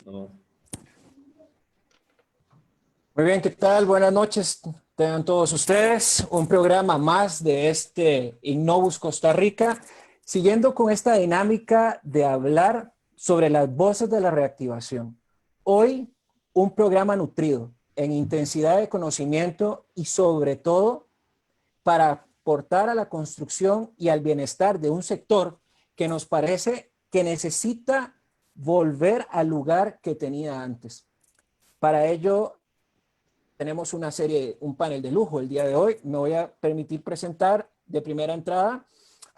No. Muy bien, ¿qué tal? Buenas noches, tengan todos ustedes. Un programa más de este Innovus Costa Rica, siguiendo con esta dinámica de hablar sobre las voces de la reactivación. Hoy, un programa nutrido en intensidad de conocimiento y sobre todo para aportar a la construcción y al bienestar de un sector que nos parece que necesita volver al lugar que tenía antes. Para ello, tenemos una serie, un panel de lujo el día de hoy. Me voy a permitir presentar de primera entrada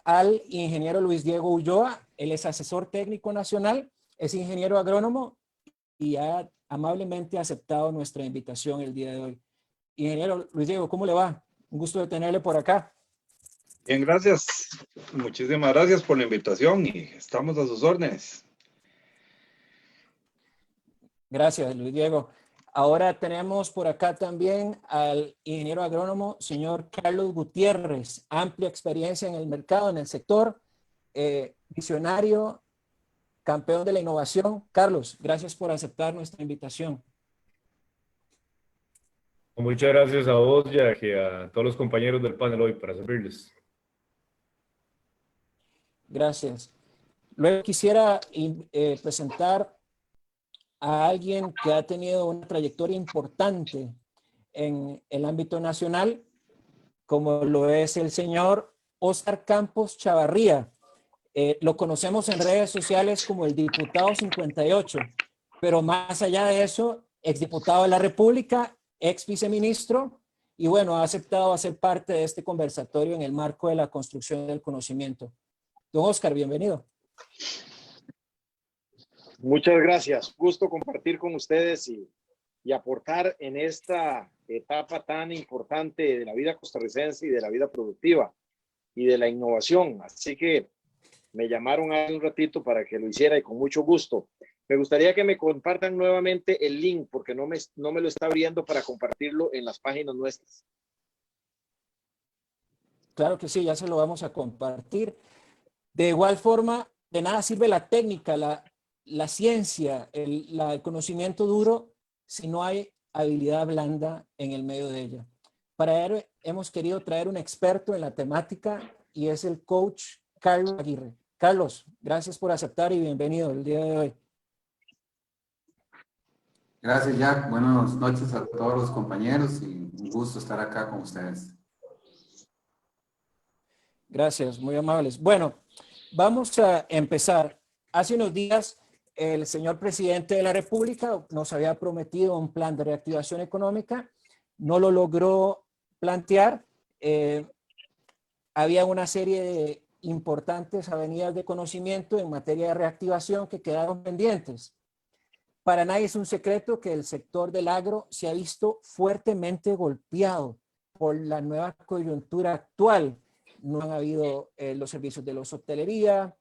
al ingeniero Luis Diego Ulloa. Él es asesor técnico nacional, es ingeniero agrónomo y ha amablemente aceptado nuestra invitación el día de hoy. Ingeniero Luis Diego, ¿cómo le va? Un gusto de tenerle por acá. Bien, gracias. Muchísimas gracias por la invitación y estamos a sus órdenes. Gracias, Luis Diego. Ahora tenemos por acá también al ingeniero agrónomo, señor Carlos Gutiérrez, amplia experiencia en el mercado, en el sector, visionario, campeón de la innovación. Carlos, gracias por aceptar nuestra invitación. Muchas gracias a vos, Jack, y a todos los compañeros del panel hoy para servirles. Gracias. Luego quisiera presentar a alguien que ha tenido una trayectoria importante en el ámbito nacional, como lo es el señor Óscar Campos Chavarría. Lo conocemos en redes sociales como el diputado 58, pero más allá de eso, exdiputado de la República, ex viceministro, y bueno, ha aceptado hacer parte de este conversatorio en el marco de la construcción del conocimiento. Don Óscar, bienvenido. Muchas gracias. Gusto compartir con ustedes y aportar en esta etapa tan importante de la vida costarricense y de la vida productiva y de la innovación. Así que me llamaron hace un ratito para que lo hiciera y con mucho gusto. Me gustaría que me compartan nuevamente el link porque no me lo está abriendo para compartirlo en las páginas nuestras. Claro que sí, ya se lo vamos a compartir. De igual forma, de nada sirve la técnica, la ciencia, el conocimiento duro, si no hay habilidad blanda en el medio de ella. Para ello hemos querido traer un experto en la temática y es el coach Carlos Aguirre. Carlos, gracias por aceptar y bienvenido el día de hoy. Gracias, Jack. Buenas noches a todos los compañeros y un gusto estar acá con ustedes. Gracias, muy amables. Bueno, vamos a empezar. Hace unos días el señor presidente de la República nos había prometido un plan de reactivación económica, no lo logró plantear. Había una serie de importantes avenidas de conocimiento en materia de reactivación que quedaron pendientes. Para nadie es un secreto que el sector del agro se ha visto fuertemente golpeado por la nueva coyuntura actual. No han habido los servicios de la hotelería,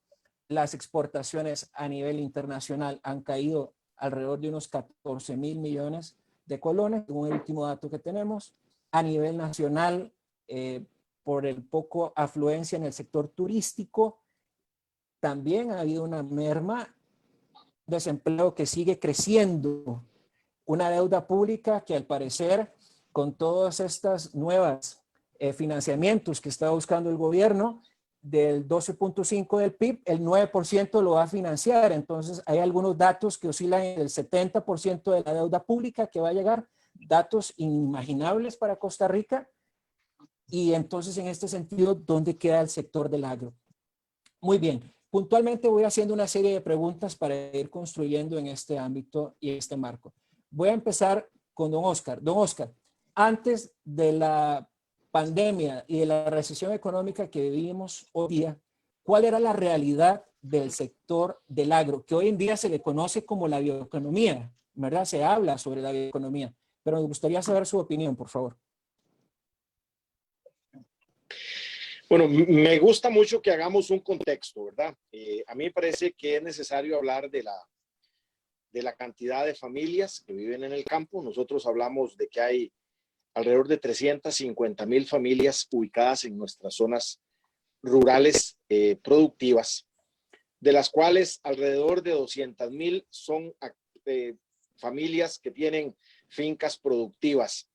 las exportaciones a nivel internacional han caído alrededor de unos 14,000 millones de colones, según el último dato que tenemos. A nivel nacional, por el poco afluencia en el sector turístico, también ha habido una merma, desempleo que sigue creciendo, una deuda pública que al parecer con todas estas nuevas financiamientos que está buscando el gobierno, del 12.5 del PIB, el 9% lo va a financiar. Entonces hay algunos datos que oscilan en el 70% de la deuda pública que va a llegar, datos inimaginables para Costa Rica. Y entonces en este sentido, ¿dónde queda el sector del agro? Muy bien, puntualmente voy haciendo una serie de preguntas para ir construyendo en este ámbito y este marco. Voy a empezar con don Óscar. Don Óscar, antes de la pandemia y de la recesión económica que vivimos hoy día, ¿cuál era la realidad del sector del agro? Que hoy en día se le conoce como la bioeconomía, ¿verdad? Se habla sobre la bioeconomía, pero me gustaría saber su opinión, por favor. Bueno, me gusta mucho que hagamos un contexto, ¿verdad? A mí me parece que es necesario hablar de la cantidad de familias que viven en el campo. Nosotros hablamos de que hay alrededor de 350,000 familias ubicadas en nuestras zonas rurales productivas, de las cuales alrededor de 200,000 son familias que tienen fincas productivas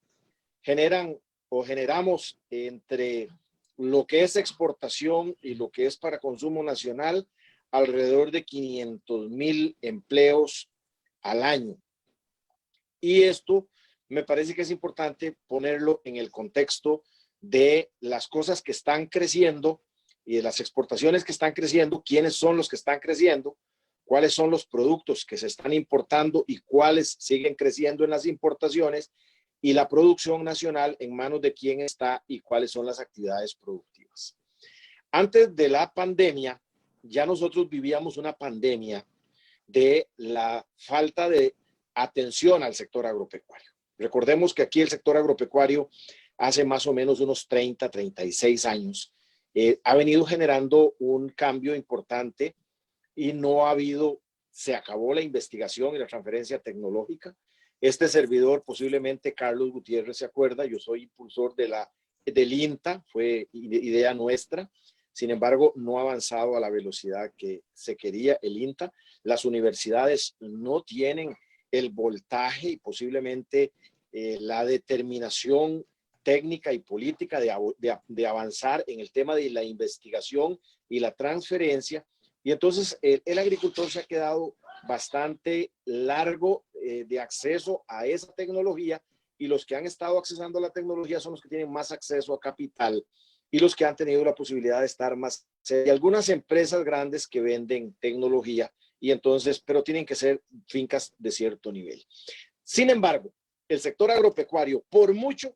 generamos entre lo que es exportación y lo que es para consumo nacional alrededor de 500,000 empleos al año. Y esto me parece que es importante ponerlo en el contexto de las cosas que están creciendo y de las exportaciones que están creciendo, quiénes son los que están creciendo, cuáles son los productos que se están importando y cuáles siguen creciendo en las importaciones, y la producción nacional en manos de quién está y cuáles son las actividades productivas. Antes de la pandemia, ya nosotros vivíamos una pandemia de la falta de atención al sector agropecuario. Recordemos que aquí el sector agropecuario hace más o menos unos 30, 36 años ha venido generando un cambio importante y no ha habido, se acabó la investigación y la transferencia tecnológica. Este servidor, posiblemente Carlos Gutiérrez se acuerda, yo soy impulsor del INTA, fue idea nuestra. Sin embargo, no ha avanzado a la velocidad que se quería el INTA. Las universidades no tienen el voltaje y posiblemente la determinación técnica y política de avanzar en el tema de la investigación y la transferencia. Y entonces el agricultor se ha quedado bastante largo de acceso a esa tecnología, y los que han estado accesando a la tecnología son los que tienen más acceso a capital y los que han tenido la posibilidad de estar más cerca. Y algunas empresas grandes que venden tecnología, y entonces, pero tienen que ser fincas de cierto nivel. Sin embargo, el sector agropecuario, por mucho,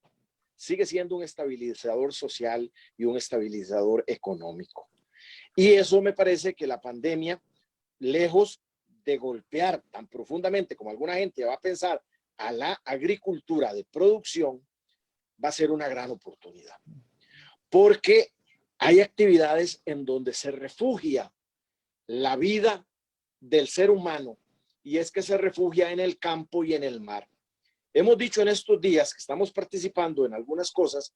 sigue siendo un estabilizador social y un estabilizador económico. Y eso me parece que la pandemia, lejos de golpear tan profundamente como alguna gente va a pensar a la agricultura de producción, va a ser una gran oportunidad. Porque hay actividades en donde se refugia la vida del ser humano, y es que se refugia en el campo y en el mar. Hemos dicho en estos días que estamos participando en algunas cosas,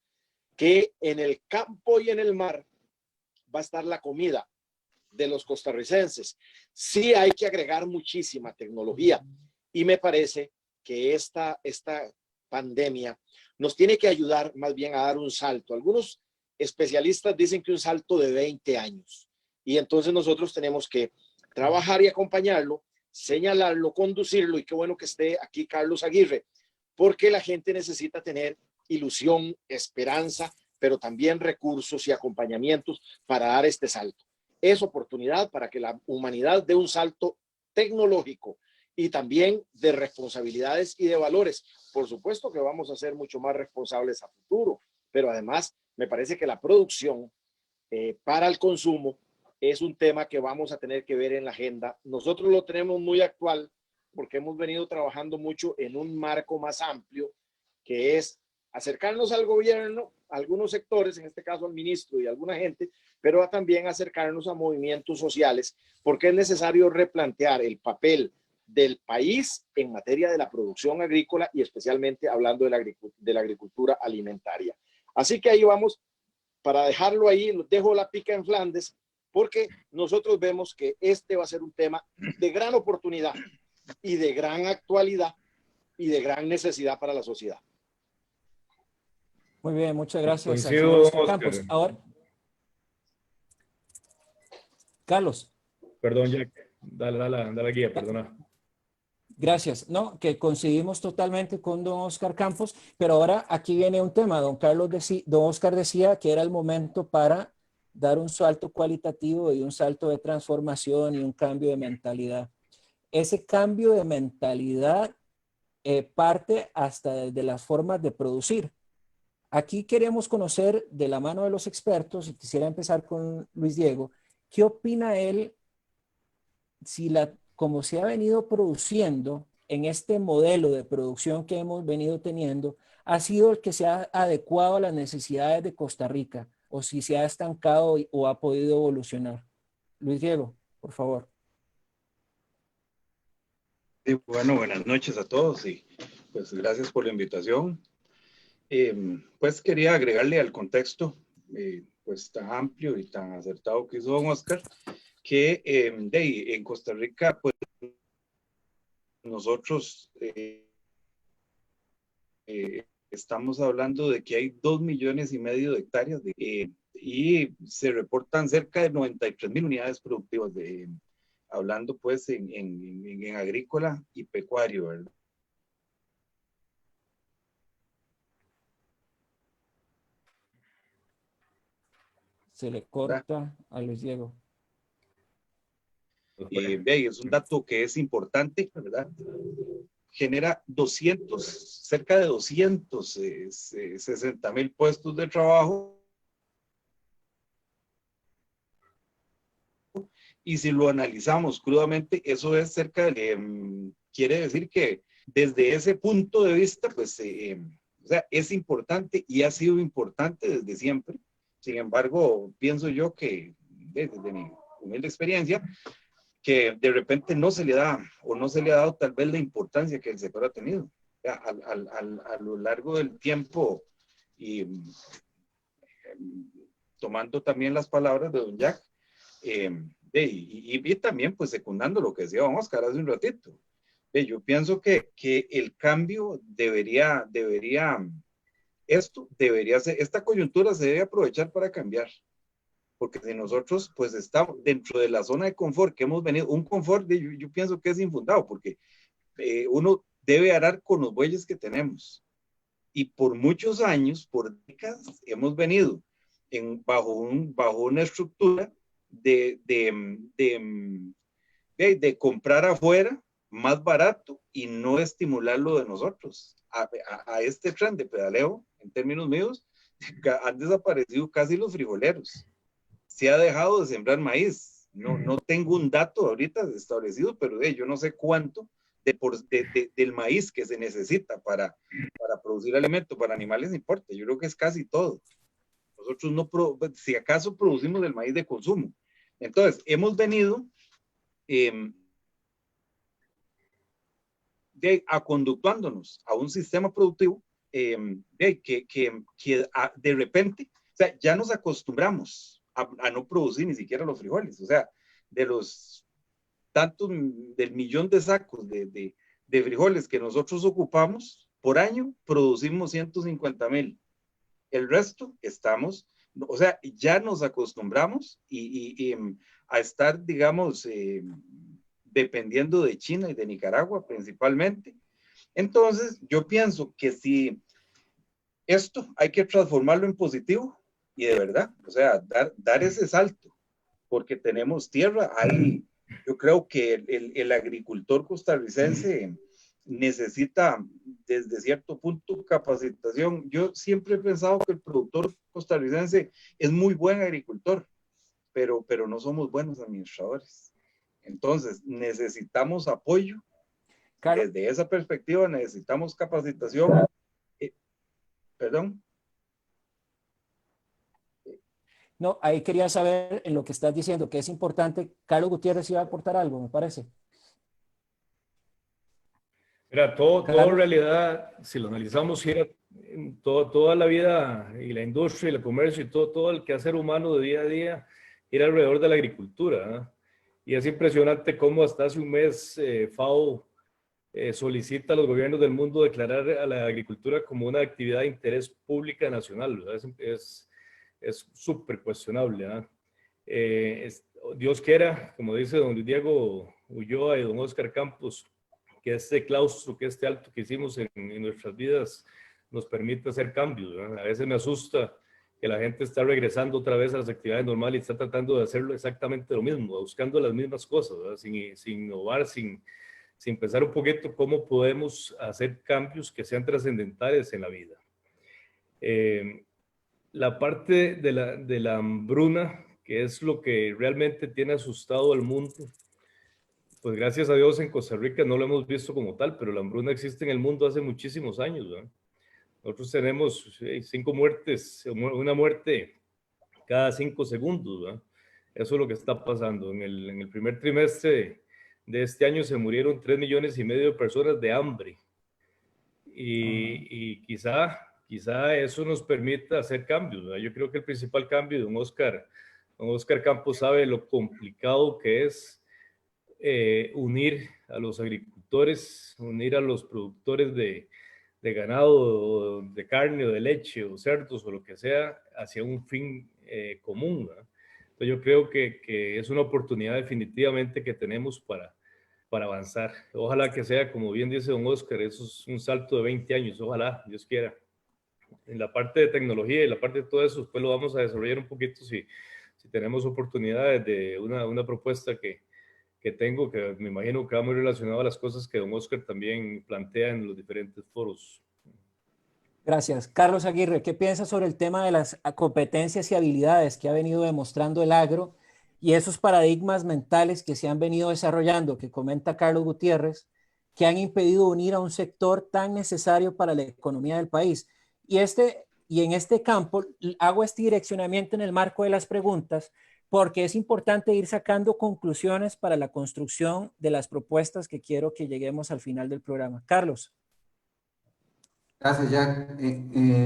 que en el campo y en el mar va a estar la comida de los costarricenses. Sí hay que agregar muchísima tecnología, y me parece que esta pandemia nos tiene que ayudar más bien a dar un salto. Algunos especialistas dicen que un salto de 20 años, y entonces nosotros tenemos que trabajar y acompañarlo, señalarlo, conducirlo, y qué bueno que esté aquí Carlos Aguirre, porque la gente necesita tener ilusión, esperanza, pero también recursos y acompañamientos para dar este salto. Es oportunidad para que la humanidad dé un salto tecnológico y también de responsabilidades y de valores. Por supuesto que vamos a ser mucho más responsables a futuro, pero además me parece que la producción para el consumo es un tema que vamos a tener que ver en la agenda. Nosotros lo tenemos muy actual porque hemos venido trabajando mucho en un marco más amplio, que es acercarnos al gobierno, a algunos sectores, en este caso al ministro y a alguna gente, pero también acercarnos a movimientos sociales, porque es necesario replantear el papel del país en materia de la producción agrícola y especialmente hablando de la agricultura alimentaria. Así que ahí vamos, para dejarlo ahí, dejo la pica en Flandes, porque nosotros vemos que este va a ser un tema de gran oportunidad y de gran actualidad y de gran necesidad para la sociedad. Muy bien, muchas gracias, Coincido, Oscar Oscar. Campos. Ahora, Carlos. Perdón, Jack. Dale guía, perdona. Gracias. No, que coincidimos totalmente con don Oscar Campos, pero ahora aquí viene un tema. Don Oscar decía que era el momento para dar un salto cualitativo y un salto de transformación y un cambio de mentalidad. Ese cambio de mentalidad parte hasta desde las formas de producir. Aquí queremos conocer de la mano de los expertos, y quisiera empezar con Luis Diego, ¿qué opina él si como se ha venido produciendo en este modelo de producción que hemos venido teniendo, ha sido el que se ha adecuado a las necesidades de Costa Rica, o si se ha estancado o ha podido evolucionar? Luis Diego, por favor. Sí, bueno, buenas noches a todos y pues gracias por la invitación. Pues quería agregarle al contexto pues tan amplio y tan acertado que hizo don Oscar, que en Costa Rica pues nosotros estamos hablando de que hay 2,5 millones de hectáreas y se reportan cerca de 93,000 unidades productivas, hablando pues en agrícola y pecuario, ¿verdad? Se le corta a Luis Diego. Es un dato que es importante, ¿verdad? Genera cerca de 260,000 puestos de trabajo. Y si lo analizamos crudamente, eso es cerca de, quiere decir que desde ese punto de vista, pues, o sea, es importante y ha sido importante desde siempre. Sin embargo, pienso yo que, desde mi humilde experiencia, que de repente no se le da o no se le ha dado tal vez la importancia que el sector ha tenido. A lo largo del tiempo y tomando también las palabras de don Jack, y también pues secundando lo que decía don Oscar hace un ratito. Yo pienso que el cambio debería ser, esta coyuntura se debe aprovechar para cambiar. Porque si nosotros pues estamos dentro de la zona de confort que hemos venido, un confort yo pienso que es infundado, porque uno debe arar con los bueyes que tenemos. Y por muchos años, por décadas, hemos venido bajo una estructura de comprar afuera más barato y no estimular lo de nosotros. A este tren de pedaleo, en términos míos, han desaparecido casi los frijoleros. Se ha dejado de sembrar maíz. No tengo un dato ahorita establecido, pero yo no sé cuánto del maíz que se necesita para producir alimento para animales importa. Yo creo que es casi todo. Nosotros si acaso producimos el maíz de consumo. Entonces, hemos venido aconductuándonos a un sistema productivo que de repente, o sea, ya nos acostumbramos a no producir ni siquiera los frijoles. O sea, de los tantos, del millón de sacos de frijoles que nosotros ocupamos por año, producimos 150,000. El resto estamos, o sea, ya nos acostumbramos a estar, digamos, dependiendo de China y de Nicaragua principalmente. Entonces, yo pienso que si esto hay que transformarlo en positivo y de verdad, o sea, dar ese salto, porque tenemos tierra, yo creo que el agricultor costarricense necesita desde cierto punto capacitación. Yo siempre he pensado que el productor costarricense es muy buen agricultor, pero no somos buenos administradores. Entonces, necesitamos apoyo. Claro. Desde esa perspectiva necesitamos capacitación. Perdón. No, ahí quería saber en lo que estás diciendo, que es importante. Carlos Gutiérrez iba a aportar algo, me parece. Mira, todo en realidad, si lo analizamos, era toda la vida y la industria y el comercio y todo el quehacer humano de día a día era alrededor de la agricultura, ¿eh? Y es impresionante cómo hasta hace un mes FAO solicita a los gobiernos del mundo declarar a la agricultura como una actividad de interés pública nacional, ¿verdad? Es súper cuestionable, ¿eh? Dios quiera, como dice don Luis Diego Ulloa y don Oscar Campos, que este claustro, que este alto que hicimos en nuestras vidas nos permite hacer cambios, ¿verdad? A veces me asusta que la gente está regresando otra vez a las actividades normales y está tratando de hacerlo exactamente lo mismo, buscando las mismas cosas, ¿verdad? Sin innovar, sin pensar un poquito cómo podemos hacer cambios que sean trascendentales en la vida. La parte de la hambruna, que es lo que realmente tiene asustado al mundo, pues gracias a Dios en Costa Rica no lo hemos visto como tal, pero la hambruna existe en el mundo hace muchísimos años, ¿verdad? Nosotros tenemos 5 muertes, una muerte cada 5 segundos, ¿verdad? Eso es lo que está pasando. En el primer trimestre de este año se murieron 3,5 millones de personas de hambre. Y quizá eso nos permita hacer cambios, ¿verdad? Yo creo que el principal cambio, don Oscar Campos sabe lo complicado que es unir a los agricultores agricultores, unir a los productores de ganado, de carne o de leche o cerdos o lo que sea, hacia un fin común, ¿verdad? Entonces yo creo que es una oportunidad definitivamente que tenemos para avanzar. Ojalá que sea, como bien dice don Oscar, eso es un salto de 20 años, ojalá, Dios quiera. En la parte de tecnología y la parte de todo eso, después lo vamos a desarrollar un poquito si tenemos oportunidades de una propuesta que tengo, que me imagino que va muy relacionado a las cosas que don Oscar también plantea en los diferentes foros. Gracias. Carlos Aguirre, ¿qué piensas sobre el tema de las competencias y habilidades que ha venido demostrando el agro y esos paradigmas mentales que se han venido desarrollando, que comenta Carlos Gutiérrez, que han impedido unir a un sector tan necesario para la economía del país? Y en este campo hago este direccionamiento en el marco de las preguntas, porque es importante ir sacando conclusiones para la construcción de las propuestas que quiero que lleguemos al final del programa. Carlos. Gracias, Jack.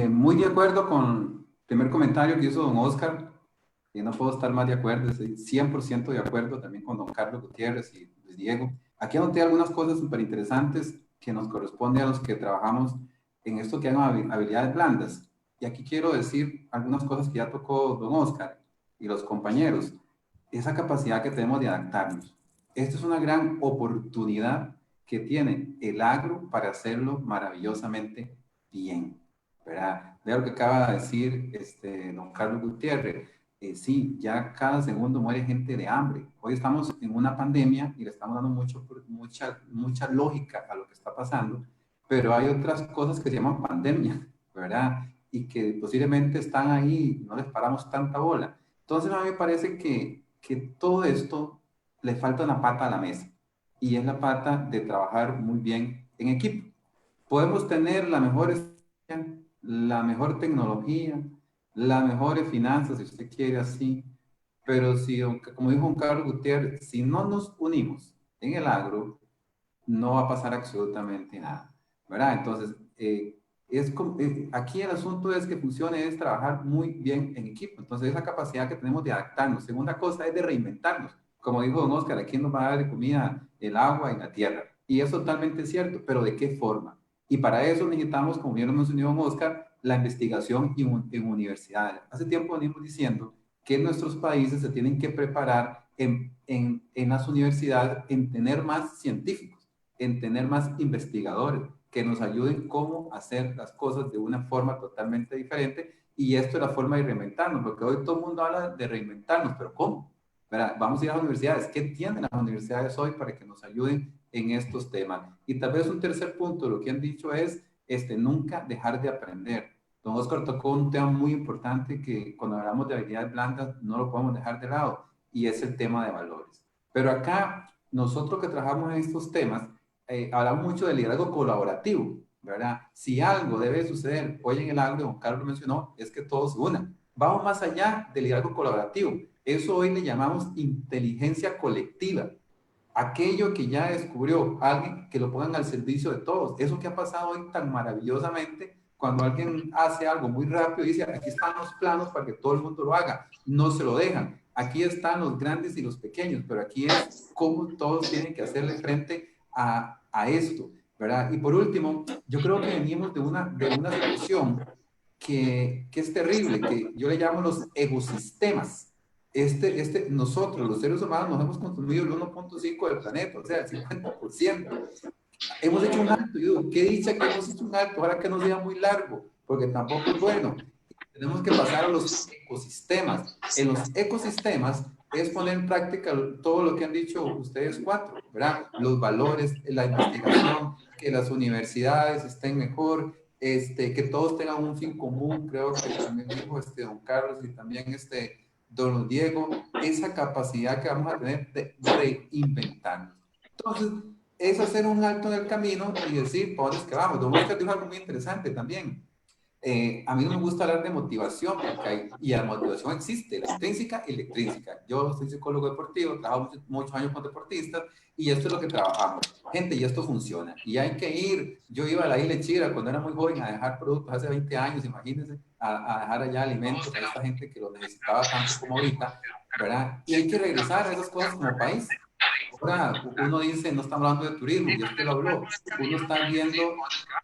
Muy de acuerdo con el primer comentario que hizo don Oscar, y no puedo estar más de acuerdo, estoy 100% de acuerdo también con don Carlos Gutiérrez y Luis Diego. Aquí anoté algunas cosas súper interesantes que nos corresponde a los que trabajamos en esto que llaman habilidades blandas. Y aquí quiero decir algunas cosas que ya tocó don Oscar y los compañeros. Esa capacidad que tenemos de adaptarnos. Esta es una gran oportunidad que tiene el agro para hacerlo maravillosamente bien, ¿verdad? Veo lo que acaba de decir don Carlos Gutiérrez. Sí, ya cada segundo muere gente de hambre. Hoy estamos en una pandemia y le estamos dando mucha lógica a lo que está pasando, pero hay otras cosas que se llaman pandemia, ¿verdad? Y que posiblemente están ahí, no les paramos tanta bola. Entonces a mí me parece que todo esto le falta una pata a la mesa, y es la pata de trabajar muy bien en equipo. Podemos tener la mejor tecnología, las mejores finanzas, si usted quiere así, pero si, como dijo don Carlos Gutiérrez, si no nos unimos en el agro, no va a pasar absolutamente nada, ¿verdad? Entonces, aquí el asunto es que funcione, es trabajar muy bien en equipo. Entonces, esa capacidad que tenemos de adaptarnos. Segunda cosa es de reinventarnos. Como dijo don Oscar, ¿a quién nos va a dar de comida el agua y la tierra? Y es totalmente cierto, pero ¿de qué forma? Y para eso necesitamos, como bien lo mencionó don Oscar, la investigación en universidades. Hace tiempo venimos diciendo que nuestros países se tienen que preparar en las universidades en tener más científicos, en tener más investigadores que nos ayuden cómo hacer las cosas de una forma totalmente diferente. Y esto es la forma de reinventarnos, porque hoy todo el mundo habla de reinventarnos, pero ¿cómo? ¿Verdad? Vamos a ir a las universidades. ¿Qué tienen las universidades hoy para que nos ayuden en estos temas? Y tal vez un tercer punto, lo que han dicho es nunca dejar de aprender. Don Oscar tocó un tema muy importante que cuando hablamos de habilidades blandas no lo podemos dejar de lado, y es el tema de valores. Pero acá, nosotros que trabajamos en estos temas, hablamos mucho de liderazgo colaborativo, ¿verdad? Si algo debe suceder hoy en el agro, don Carlos mencionó, es que todos se unan. Vamos más allá del liderazgo colaborativo. Eso hoy le llamamos inteligencia colectiva. Aquello que ya descubrió alguien, que lo pongan al servicio de todos. Eso que ha pasado hoy tan maravillosamente, cuando alguien hace algo muy rápido y dice, aquí están los planos para que todo el mundo lo haga. No se lo dejan. Aquí están los grandes y los pequeños, pero aquí es cómo todos tienen que hacerle frente a esto, ¿verdad? Y por último, yo creo que venimos de una situación que es terrible, que yo le llamo los ecosistemas. Nosotros, los seres humanos, nos hemos consumido el 1.5 del planeta, o sea, el 50%. Hemos hecho un alto, y digo, qué dicha que hemos hecho un alto, ahora que no sea muy largo, porque tampoco es bueno. Tenemos que pasar a los ecosistemas. En los ecosistemas es poner en práctica todo lo que han dicho ustedes cuatro, ¿verdad? Los valores, la investigación, que las universidades estén mejor, que todos tengan un fin común, creo que también dijo don Carlos y también don Diego, esa capacidad que vamos a tener de reinventarnos. Entonces, es hacer un alto en el camino y decir, ¿para dónde es que vamos? Don Oscar dijo algo muy interesante también. A mí no me gusta hablar de motivación, y la motivación existe, la intrínseca y la extrínseca. Yo soy psicólogo deportivo, trabajo muchos años con deportistas, y esto es lo que trabajamos. Gente, y esto funciona. Y hay que ir. Yo iba a la isla Chira cuando era muy joven a dejar productos hace 20 años, imagínense, a dejar allá alimentos a esta gente que lo necesitaba tanto como ahorita, ¿verdad? Y hay que regresar a esas cosas como país. Ahora uno dice, no estamos hablando de turismo, y usted lo habló, uno está viendo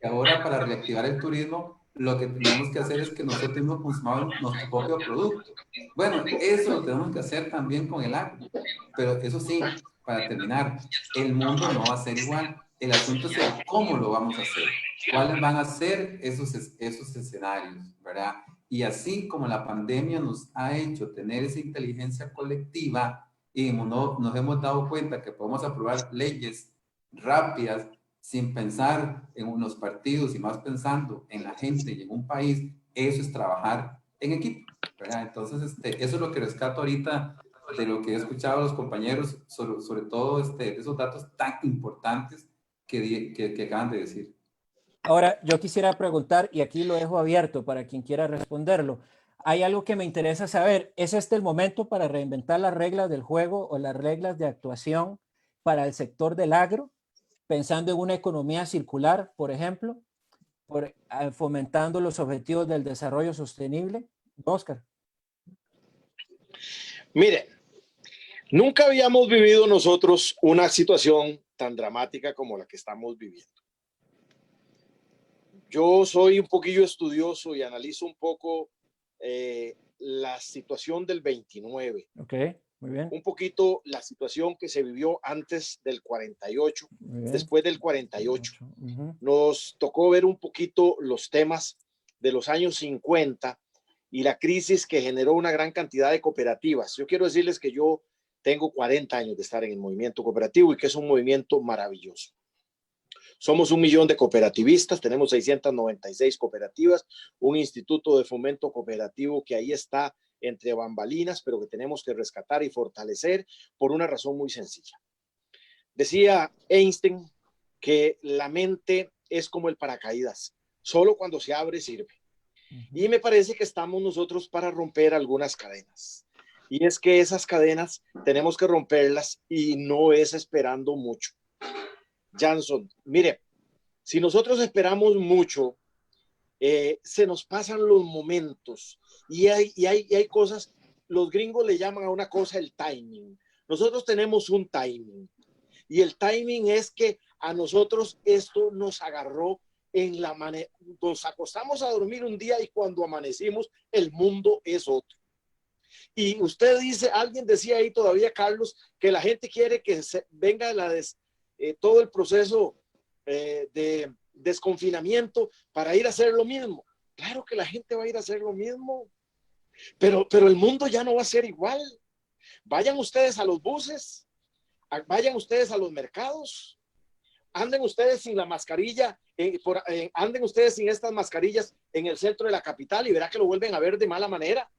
que ahora para reactivar el turismo, lo que tenemos que hacer es que nosotros mismos consumamos nuestro propio producto. Bueno, eso lo tenemos que hacer también con el agro, pero eso sí, para terminar, el mundo no va a ser igual. El asunto es el cómo lo vamos a hacer, cuáles van a ser esos escenarios, ¿verdad? Y así como la pandemia nos ha hecho tener esa inteligencia colectiva, y nos hemos dado cuenta que podemos aprobar leyes rápidas sin pensar en unos partidos y más pensando en la gente y en un país, eso es trabajar en equipo, ¿verdad? Entonces, eso es lo que rescato ahorita de lo que he escuchado a los compañeros, sobre todo esos datos tan importantes que acaban de decir. Ahora, yo quisiera preguntar, y aquí lo dejo abierto para quien quiera responderlo. Hay algo que me interesa saber. ¿Es este el momento para reinventar las reglas del juego o las reglas de actuación para el sector del agro? Pensando en una economía circular, por ejemplo, fomentando los objetivos del desarrollo sostenible. Oscar. Mire, nunca habíamos vivido nosotros una situación tan dramática como la que estamos viviendo. Yo soy un poquillo estudioso y analizo un poco la situación del 29. Ok, muy bien. Un poquito la situación que se vivió antes del 48, después del 48. Nos tocó ver un poquito los temas de los años 50 y la crisis que generó una gran cantidad de cooperativas. Yo quiero decirles que yo tengo 40 años de estar en el movimiento cooperativo y que es un movimiento maravilloso. Somos 1 millón de cooperativistas, tenemos 696 cooperativas, un instituto de fomento cooperativo que ahí está entre bambalinas, pero que tenemos que rescatar y fortalecer por una razón muy sencilla. Decía Einstein que la mente es como el paracaídas, solo cuando se abre sirve. Y me parece que estamos nosotros para romper algunas cadenas. Y es que esas cadenas tenemos que romperlas y no es esperando mucho. Johnson, mire, si nosotros esperamos mucho, se nos pasan los momentos y hay cosas, los gringos le llaman a una cosa el timing. Nosotros tenemos un timing y el timing es que a nosotros esto nos agarró en la manera, nos acostamos a dormir un día y cuando amanecimos el mundo es otro. Y usted dice, alguien decía ahí todavía, Carlos, que la gente quiere que venga todo el proceso de desconfinamiento para ir a hacer lo mismo. Claro que la gente va a ir a hacer lo mismo, pero el mundo ya no va a ser igual. Vayan ustedes a los buses, vayan ustedes a los mercados, anden ustedes sin la mascarilla, anden ustedes sin estas mascarillas en el centro de la capital y verá que lo vuelven a ver de mala manera.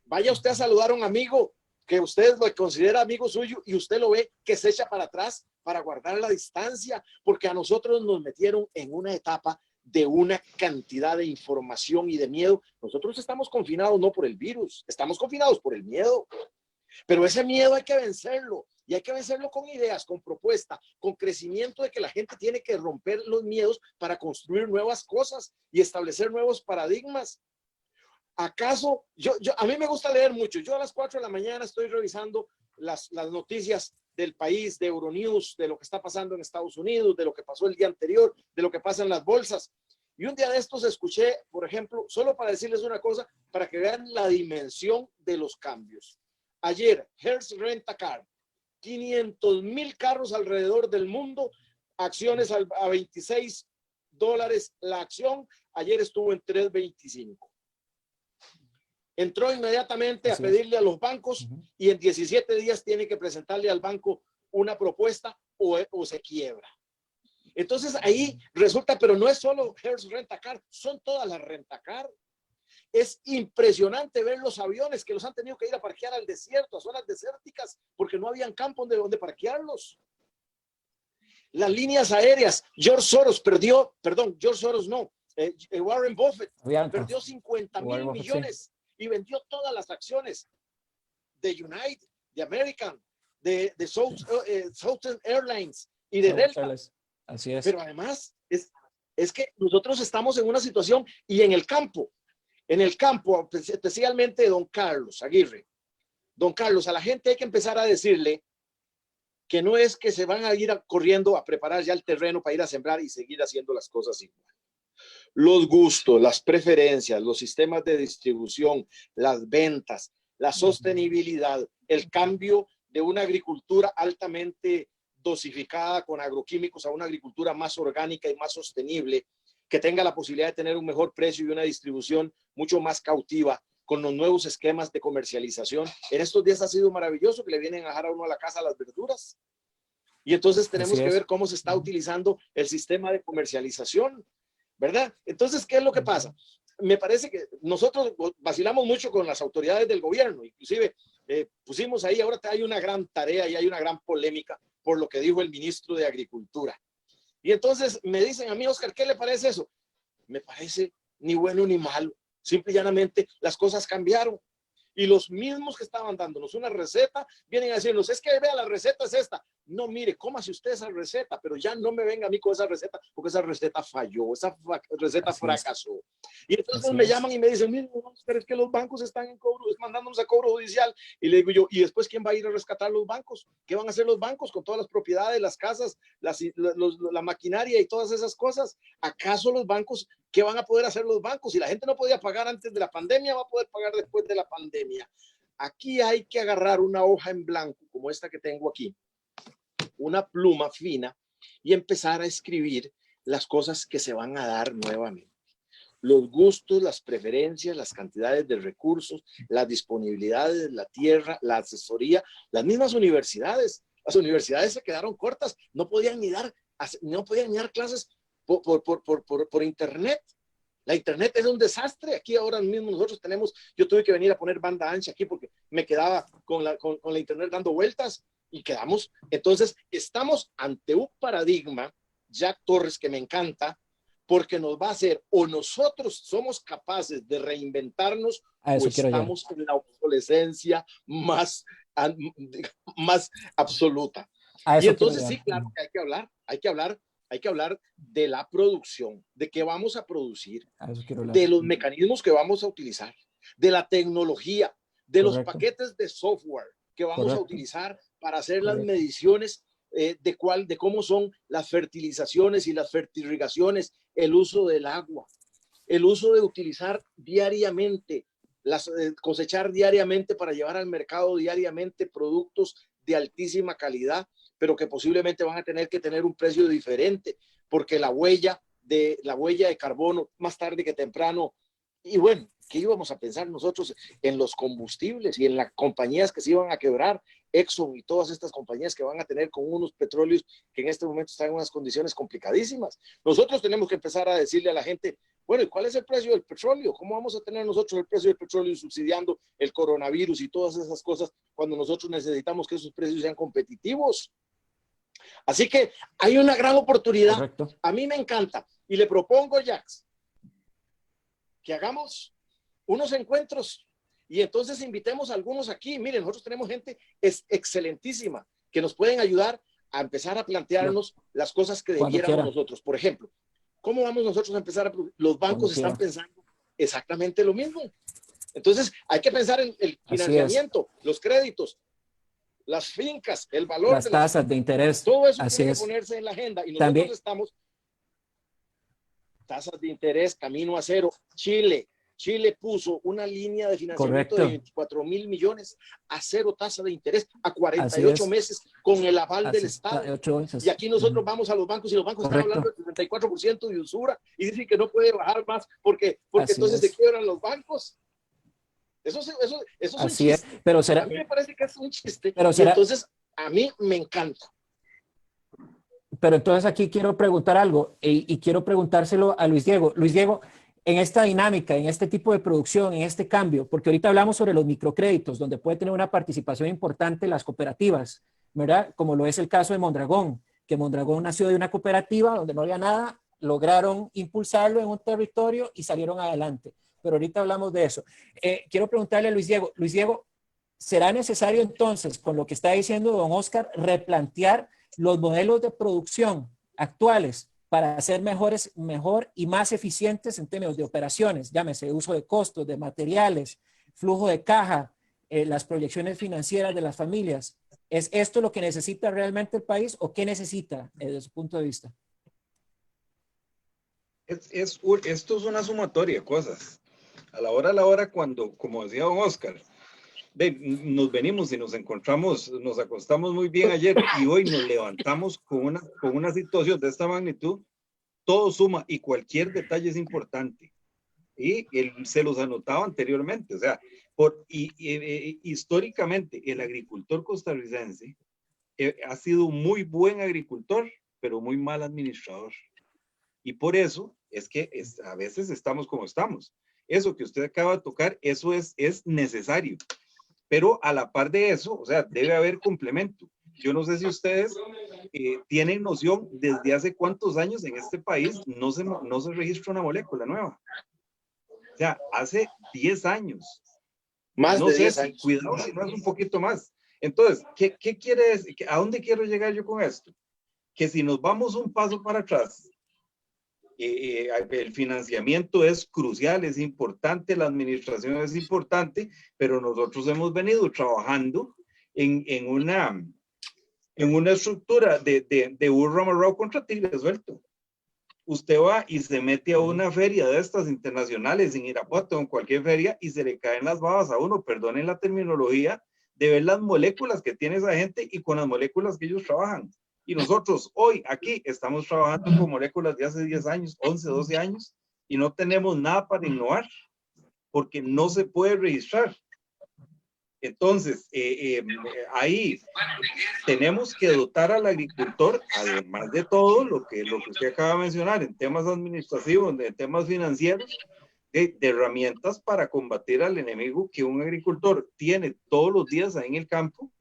Vaya usted a saludar a un amigo que usted lo considera amigo suyo y usted lo ve que se echa para atrás para guardar la distancia, porque a nosotros nos metieron en una etapa de una cantidad de información y de miedo. Nosotros estamos confinados no por el virus, estamos confinados por el miedo. Pero ese miedo hay que vencerlo, y hay que vencerlo con ideas, con propuesta, con crecimiento de que la gente tiene que romper los miedos para construir nuevas cosas y establecer nuevos paradigmas. ¿Acaso? A mí me gusta leer mucho. Yo a las 4 de la mañana estoy revisando las noticias del país, de Euronews, de lo que está pasando en Estados Unidos, de lo que pasó el día anterior, de lo que pasa en las bolsas. Y un día de estos escuché, por ejemplo, solo para decirles una cosa, para que vean la dimensión de los cambios. Ayer, Hertz Rent a Car, 500,000 carros alrededor del mundo, acciones a $26 la acción, ayer estuvo en 3.25. Entró inmediatamente a pedirle a los bancos y en 17 días tiene que presentarle al banco una propuesta o se quiebra. Entonces ahí resulta, pero no es solo Hertz Rent a Car, son todas las Rent a Car. Es impresionante ver los aviones que los han tenido que ir a parquear al desierto, a zonas desérticas, porque no habían campo donde parquearlos. Las líneas aéreas, Warren Buffett perdió 50,000 millones y vendió todas las acciones de United, de American, de Southern Airlines y de Delta. Así es. Pero además es que nosotros estamos en una situación y en el campo, especialmente don Carlos Aguirre. Don Carlos, a la gente hay que empezar a decirle que no es que se van a ir corriendo a preparar ya el terreno para ir a sembrar y seguir haciendo las cosas igual. Los gustos, las preferencias, los sistemas de distribución, las ventas, la sostenibilidad, el cambio de una agricultura altamente dosificada con agroquímicos a una agricultura más orgánica y más sostenible, que tenga la posibilidad de tener un mejor precio y una distribución mucho más cautiva con los nuevos esquemas de comercialización. En estos días ha sido maravilloso que le vienen a dejar a uno a la casa las verduras. Y entonces tenemos que ver cómo se está utilizando el sistema de comercialización, ¿verdad? Entonces, ¿qué es lo que pasa? Me parece que nosotros vacilamos mucho con las autoridades del gobierno, inclusive pusimos ahí, ahora hay una gran tarea y hay una gran polémica por lo que dijo el ministro de Agricultura. Y entonces me dicen a mí, Oscar, ¿qué le parece eso? Me parece ni bueno ni malo. Simple y llanamente las cosas cambiaron. Y los mismos que estaban dándonos una receta vienen a decirnos, es que vea, la receta es esta. No, mire, cómase usted esa receta, pero ya no me venga a mí con esa receta, porque esa receta falló, esa receta fracasó. Y entonces me llaman y me dicen, mire, pero es que los bancos están en cobro, mandándonos a cobro judicial. Y le digo yo, ¿y después quién va a ir a rescatar los bancos? ¿Qué van a hacer los bancos con todas las propiedades, las casas, la maquinaria y todas esas cosas? ¿Acaso los bancos, qué van a poder hacer los bancos? Si la gente no podía pagar antes de la pandemia, va a poder pagar después de la pandemia. Aquí hay que agarrar una hoja en blanco, como esta que tengo aquí, una pluma fina, y empezar a escribir las cosas que se van a dar nuevamente. Los gustos, las preferencias, las cantidades de recursos, las disponibilidades, la tierra, la asesoría, las mismas universidades. Las universidades se quedaron cortas, no podían ni dar clases por internet. La internet es un desastre. Aquí ahora mismo nosotros yo tuve que venir a poner banda ancha aquí porque me quedaba con la internet dando vueltas y quedamos. Entonces estamos ante un paradigma, Jack Torres, que me encanta, porque nos va a hacer, o nosotros somos capaces de reinventarnos, o estamos en la obsolescencia más absoluta. Y entonces sí, claro que hay que hablar de la producción, de qué vamos a producir, de los mecanismos que vamos a utilizar, de la tecnología, de los paquetes de software que vamos a utilizar para hacer las mediciones de cómo son las fertilizaciones y las fertirrigaciones, el uso del agua, el uso de utilizar diariamente, cosechar diariamente para llevar al mercado diariamente productos de altísima calidad, pero que posiblemente van a tener que tener un precio diferente, porque la huella de carbono más tarde que temprano. Y bueno, ¿qué íbamos a pensar nosotros en los combustibles y en las compañías que se iban a quebrar? Exxon y todas estas compañías que van a tener con unos petróleos que en este momento están en unas condiciones complicadísimas. Nosotros tenemos que empezar a decirle a la gente, bueno, ¿y cuál es el precio del petróleo? ¿Cómo vamos a tener nosotros el precio del petróleo subsidiando el coronavirus y todas esas cosas cuando nosotros necesitamos que esos precios sean competitivos? Así que hay una gran oportunidad. Correcto. A mí me encanta y le propongo, Jax, que hagamos unos encuentros y entonces invitemos a algunos aquí. Miren, nosotros tenemos gente excelentísima que nos pueden ayudar a empezar a plantearnos las cosas que debiéramos nosotros. Por ejemplo, ¿cómo vamos nosotros a empezar los bancos están pensando exactamente lo mismo. Entonces, hay que pensar en el financiamiento, los créditos, las fincas, el valor las tasas de interés. Todo eso tiene que ponerse en la agenda y nosotros también estamos tasas de interés, camino a cero. Chile puso una línea de financiamiento de 24,000 millones a cero tasa de interés a 48 meses con el aval del Estado. Y aquí nosotros vamos a los bancos y los bancos están hablando del 34% de usura y dicen que no puede bajar más porque entonces se quiebran los bancos. Eso es un chiste. Pero a mí me parece que es un chiste. Entonces, a mí me encanta. Pero entonces aquí quiero preguntar algo y quiero preguntárselo a Luis Diego. Luis Diego, en esta dinámica, en este tipo de producción, en este cambio, porque ahorita hablamos sobre los microcréditos, donde puede tener una participación importante las cooperativas, ¿verdad? Como lo es el caso de Mondragón, que Mondragón nació de una cooperativa donde no había nada, lograron impulsarlo en un territorio y salieron adelante. Pero ahorita hablamos de eso. Quiero preguntarle a Luis Diego, ¿será necesario entonces, con lo que está diciendo don Oscar, replantear los modelos de producción actuales para ser mejor y más eficientes en términos de operaciones, llámese uso de costos, de materiales, flujo de caja, las proyecciones financieras de las familias? ¿Es esto lo que necesita realmente el país o qué necesita desde su punto de vista? Esto es una sumatoria de cosas. A la hora, cuando, como decía don Oscar, nos venimos y nos encontramos, nos acostamos muy bien ayer y hoy nos levantamos con una situación de esta magnitud, todo suma y cualquier detalle es importante. Y él se los anotaba anteriormente, o sea, históricamente el agricultor costarricense ha sido un muy buen agricultor, pero muy mal administrador. Y por eso es que a veces estamos como estamos. Eso que usted acaba de tocar, eso es necesario. Pero a la par de eso, o sea, debe haber complemento. Yo no sé si ustedes tienen noción desde hace cuántos años en este país no se registra una molécula nueva. O sea, hace 10 años. Más no de sé 10 si, años. cuidado si no es un poquito más. Entonces, ¿qué quiere decir? ¿A dónde quiero llegar yo con esto? Que si nos vamos un paso para atrás, el financiamiento es crucial, es importante, la administración es importante, pero nosotros hemos venido trabajando en una estructura de burro amarrado contra tigre suelto. Usted va y se mete a una feria de estas internacionales en Irapuato o en cualquier feria y se le caen las babas a uno, perdonen la terminología, de ver las moléculas que tiene esa gente y con las moléculas que ellos trabajan. Y nosotros hoy aquí estamos trabajando con moléculas de hace 10 años, 11, 12 años y no tenemos nada para innovar porque no se puede registrar. Entonces, ahí tenemos que dotar al agricultor, además de todo lo que usted acaba de mencionar en temas administrativos, en temas financieros, de herramientas para combatir al enemigo que un agricultor tiene todos los días ahí en el campo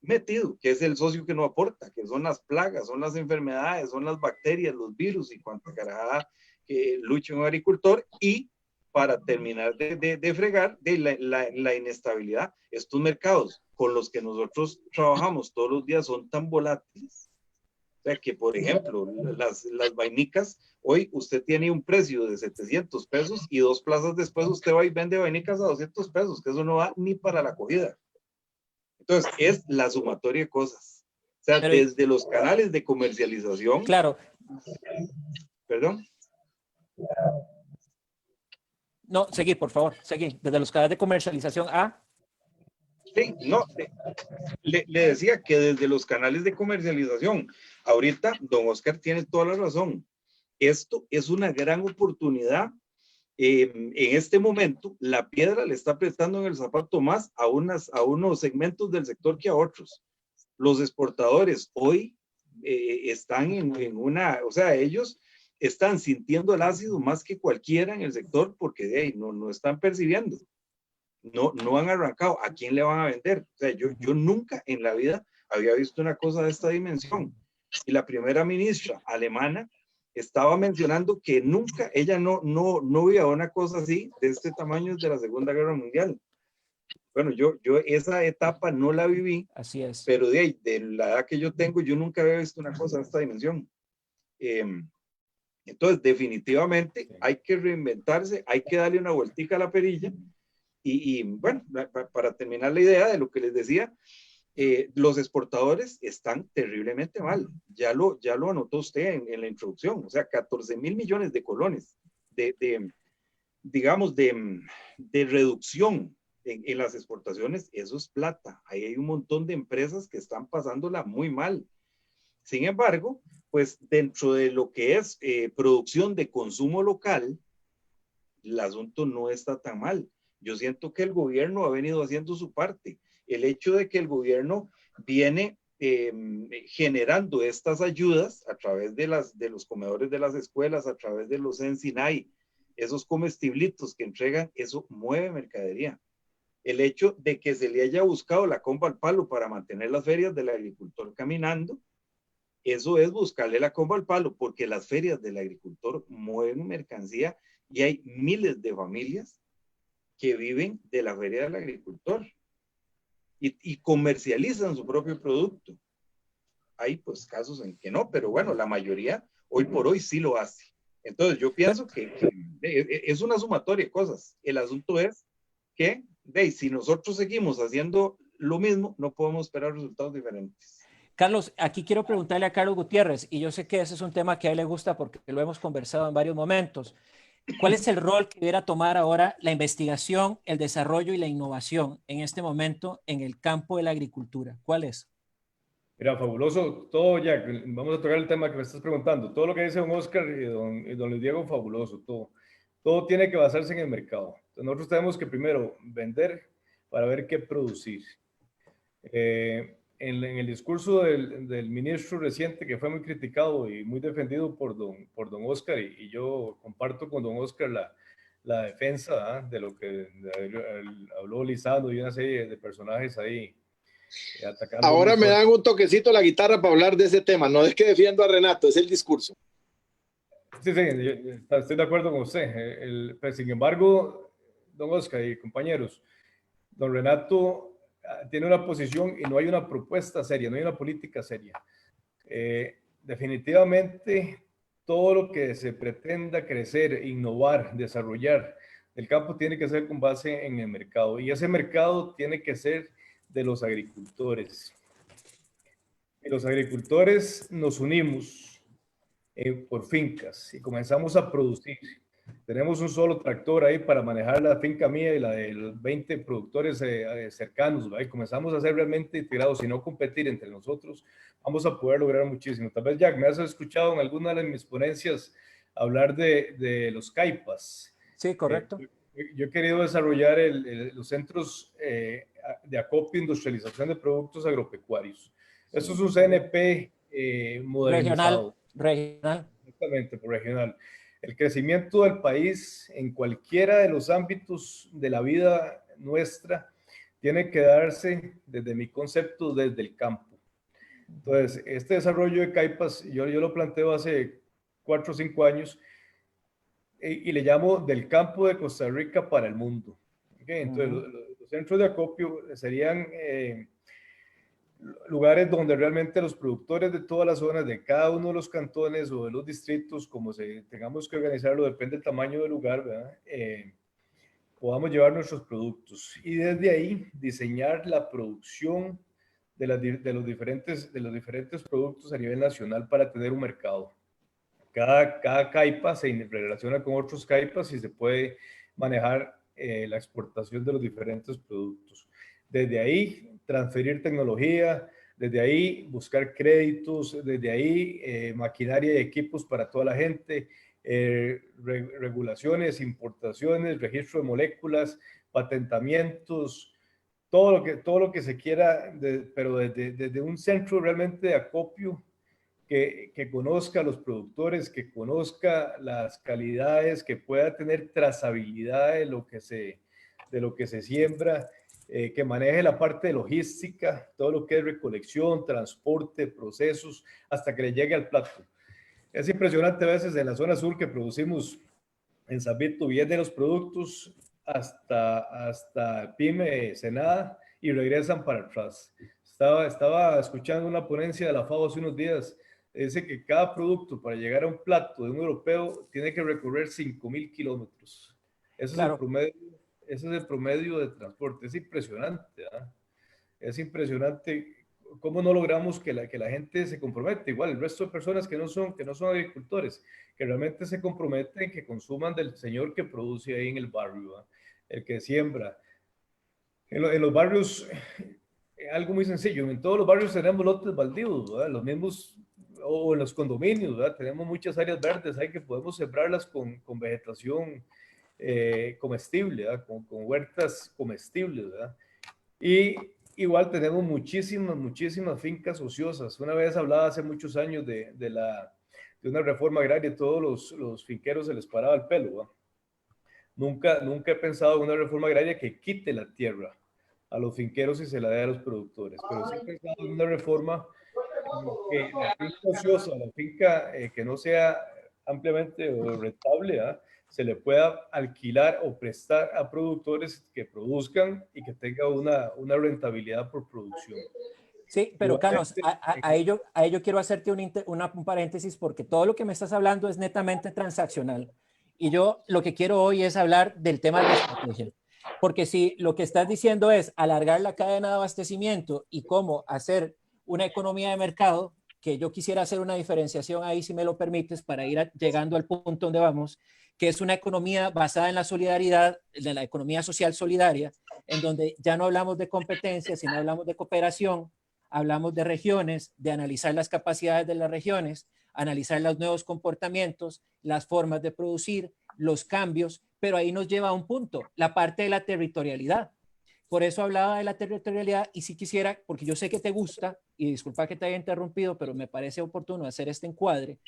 metido, que es el socio que no aporta, que son las plagas, son las enfermedades, son las bacterias, los virus y cuanta carajada que lucha un agricultor. Y para terminar de fregar de la inestabilidad, estos mercados con los que nosotros trabajamos todos los días son tan volátiles. O sea que, por ejemplo, las vainicas, hoy usted tiene un precio de 700 pesos y 2 plazas después usted va y vende vainicas a 200 pesos, que eso no va ni para la acogida. Entonces, es la sumatoria de cosas. O sea, pero, desde los canales de comercialización. Claro. Perdón. No, seguí, por favor, seguí. Desde los canales de comercialización a... Sí, no, le decía que desde los canales de comercialización, ahorita don Oscar tiene toda la razón. Esto es una gran oportunidad. En este momento, la piedra le está apretando en el zapato más a unos segmentos del sector que a otros. Los exportadores hoy están en una, o sea, ellos están sintiendo el ácido más que cualquiera en el sector porque de ahí no están percibiendo. No han arrancado. ¿A quién le van a vender? O sea, yo nunca en la vida había visto una cosa de esta dimensión. Y la primera ministra alemana estaba mencionando que nunca, ella no veía una cosa así, de este tamaño desde la Segunda Guerra Mundial. Bueno, yo esa etapa no la viví. Así es. Pero de la edad que yo tengo, yo nunca había visto una cosa de esta dimensión. Entonces, definitivamente hay que reinventarse, hay que darle una vueltica a la perilla. Y bueno, para terminar la idea de lo que les decía, los exportadores están terriblemente mal. Ya lo anotó usted en la introducción. O sea, 14,000 millones de colones digamos, de reducción en las exportaciones. Eso es plata. Ahí hay un montón de empresas que están pasándola muy mal. Sin embargo, pues dentro de lo que es producción de consumo local, el asunto no está tan mal. Yo siento que el gobierno ha venido haciendo su parte. El hecho de que el gobierno viene generando estas ayudas a través de los comedores de las escuelas, a través de los Ensinay, esos comestiblitos que entregan, eso mueve mercadería. El hecho de que se le haya buscado la comba al palo para mantener las ferias del agricultor caminando, eso es buscarle la comba al palo, porque las ferias del agricultor mueven mercancía y hay miles de familias que viven de la feria del agricultor y comercializan su propio producto. Hay pues casos en que no, pero bueno, la mayoría hoy por hoy sí lo hace. Entonces yo pienso que es una sumatoria de cosas. El asunto es que si nosotros seguimos haciendo lo mismo, no podemos esperar resultados diferentes. Carlos, aquí quiero preguntarle a Carlos Gutiérrez, y yo sé que ese es un tema que a él le gusta porque lo hemos conversado en varios momentos. ¿Cuál es el rol que debiera tomar ahora la investigación, el desarrollo y la innovación en este momento en el campo de la agricultura? ¿Cuál es? Mira, fabuloso todo, Jack. Vamos a tocar el tema que me estás preguntando. Todo lo que dice don Oscar y don Luis Diego, fabuloso, todo. Todo tiene que basarse en el mercado. Entonces, nosotros tenemos que primero vender para ver qué producir. En el discurso del ministro reciente, que fue muy criticado y muy defendido por don Oscar, y yo comparto con don Oscar la defensa de lo que habló Lizardo y una serie de personajes ahí atacando. Ahora me dan un toquecito la guitarra para hablar de ese tema. No es que defiendo a Renato, es el discurso. Sí, estoy de acuerdo con usted. Pues, sin embargo, don Oscar y compañeros, don Renato tiene una posición y no hay una propuesta seria, no hay una política seria. Definitivamente, todo lo que se pretenda crecer, innovar, desarrollar del campo tiene que ser con base en el mercado, y ese mercado tiene que ser de los agricultores. Y los agricultores nos unimos por fincas y comenzamos a producir. Tenemos un solo tractor ahí para manejar la finca mía y la de los 20 productores cercanos, ¿va? Y comenzamos a ser realmente integrados y no competir entre nosotros, vamos a poder lograr muchísimo. Tal vez, Jack, me has escuchado en alguna de mis ponencias hablar de los CAIPAs. Sí, correcto. Yo he querido desarrollar los centros de acopio e industrialización de productos agropecuarios. Eso es un CNP modernizado. Regional. Exactamente, por regional. El crecimiento del país en cualquiera de los ámbitos de la vida nuestra tiene que darse, desde mi concepto, desde el campo. Entonces, este desarrollo de CAIPAs, yo lo planteo hace 4 o 5 años y le llamo del campo de Costa Rica para el mundo. ¿Okay? Entonces, los centros de acopio serían lugares donde realmente los productores de todas las zonas, de cada uno de los cantones o de los distritos, como tengamos que organizarlo, depende del tamaño del lugar, ¿verdad? Podamos llevar nuestros productos y desde ahí diseñar la producción de los diferentes productos a nivel nacional para tener un mercado. Cada CAIPA se relaciona con otros CAIPAs y se puede manejar la exportación de los diferentes productos. Desde ahí, transferir tecnología, desde ahí, buscar créditos, desde ahí, maquinaria y equipos para toda la gente, regulaciones, importaciones, registro de moléculas, patentamientos, todo lo que se quiera, pero desde un centro realmente de acopio que conozca a los productores, que conozca las calidades, que pueda tener trazabilidad de lo que se siembra, que maneje la parte de logística, todo lo que es recolección, transporte, procesos, hasta que le llegue al plato. Es impresionante a veces en la zona sur que producimos en San Vito, vienen los productos hasta Pyme, Senada, y regresan para atrás. Estaba escuchando una ponencia de la FAO hace unos días. Dice que cada producto para llegar a un plato de un europeo tiene que recorrer 5.000 kilómetros. Ese es el promedio de transporte. Es impresionante, ¿eh? Es impresionante cómo no logramos que la gente se comprometa. Igual el resto de personas que no son agricultores, que realmente se comprometen, que consuman del señor que produce ahí en el barrio, ¿eh? El que siembra. En los barrios, algo muy sencillo, en todos los barrios tenemos lotes baldíos, ¿verdad? Los mismos, o en los condominios, ¿verdad? Tenemos muchas áreas verdes ahí que podemos sembrarlas con vegetación comestible, ¿verdad? Con huertas comestibles, ¿verdad? Y igual tenemos muchísimas fincas ociosas. Una vez hablaba hace muchos años de una reforma agraria, y todos los finqueros se les paraba el pelo, ¿verdad? Nunca he pensado en una reforma agraria que quite la tierra a los finqueros y se la dé a los productores, pero sí he pensado en una reforma que la finca ociosa, la finca que no sea ampliamente rentable, ¿eh? Se le pueda alquilar o prestar a productores que produzcan y que tenga una rentabilidad por producción. Sí, pero Carlos, a ello quiero hacerte un paréntesis, porque todo lo que me estás hablando es netamente transaccional. Y yo lo que quiero hoy es hablar del tema de la estrategia. Porque si lo que estás diciendo es alargar la cadena de abastecimiento y cómo hacer una economía de mercado, que yo quisiera hacer una diferenciación ahí, si me lo permites, para ir llegando al punto donde vamos, que es una economía basada en la solidaridad, de la economía social solidaria, en donde ya no hablamos de competencia, sino hablamos de cooperación, hablamos de regiones, de analizar las capacidades de las regiones, analizar los nuevos comportamientos, las formas de producir, los cambios, pero ahí nos lleva a un punto, la parte de la territorialidad. Por eso hablaba de la territorialidad y si quisiera, porque yo sé que te gusta, y disculpa que te haya interrumpido, pero me parece oportuno hacer este encuadre,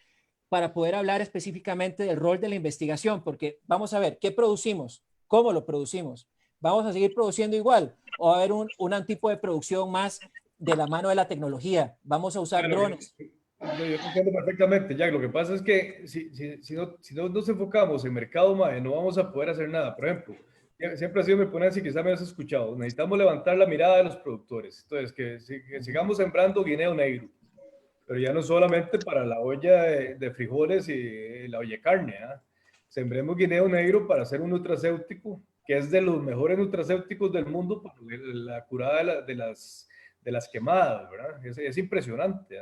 para poder hablar específicamente del rol de la investigación, porque vamos a ver, ¿qué producimos? ¿Cómo lo producimos? ¿Vamos a seguir produciendo igual? ¿O va a haber un tipo de producción más de la mano de la tecnología? ¿Vamos a usar drones? Yo entiendo perfectamente, Jack. Lo que pasa es que si no nos enfocamos en mercado, no vamos a poder hacer nada. Por ejemplo, siempre ha sido mi ponencia y quizá me has escuchado. Necesitamos levantar la mirada de los productores. Entonces, que sigamos sembrando guineo negro, pero ya no solamente para la olla de frijoles y la olla de carne. Sembremos guineo negro para hacer un nutracéutico que es de los mejores nutracéuticos del mundo para la curada de las quemadas, ¿verdad? Es impresionante.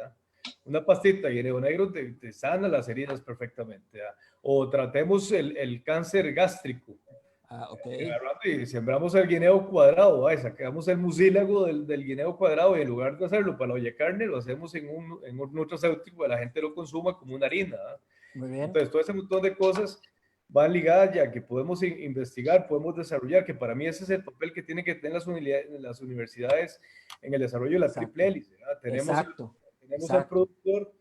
Una pastita de guineo negro te sana las heridas perfectamente. O tratemos el cáncer gástrico. Okay. Y sembramos el guineo cuadrado, sacamos el mucílago del guineo cuadrado y en lugar de hacerlo para la olla de carne, lo hacemos en un nutracéutico que la gente lo consuma como una harina. Muy bien. Entonces, todo ese montón de cosas van ligadas ya que podemos investigar, podemos desarrollar, que para mí ese es el papel que tienen que tener las universidades en el desarrollo de la triple hélice. Tenemos al productor,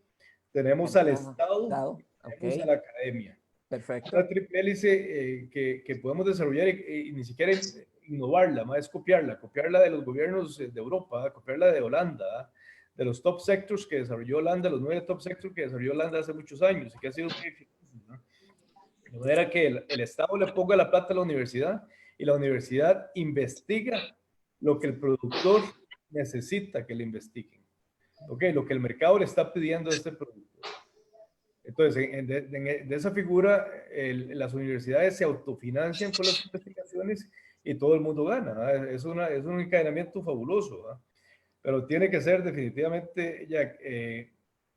tenemos al Estado, tenemos a la academia. Perfecto. Una triple hélice que podemos desarrollar y ni siquiera innovarla, más es copiarla de los gobiernos de Europa, copiarla de Holanda, de los top sectors que desarrolló Holanda, los 9 top sectors que desarrolló Holanda hace muchos años y que ha sido muy eficaz. De manera que el Estado le ponga la plata a la universidad y la universidad investiga lo que el productor necesita que le investiguen. Lo que el mercado le está pidiendo a este producto. Entonces, de esa figura, las universidades se autofinancian con las investigaciones y todo el mundo gana. Es un encadenamiento fabuloso, pero tiene que ser definitivamente ya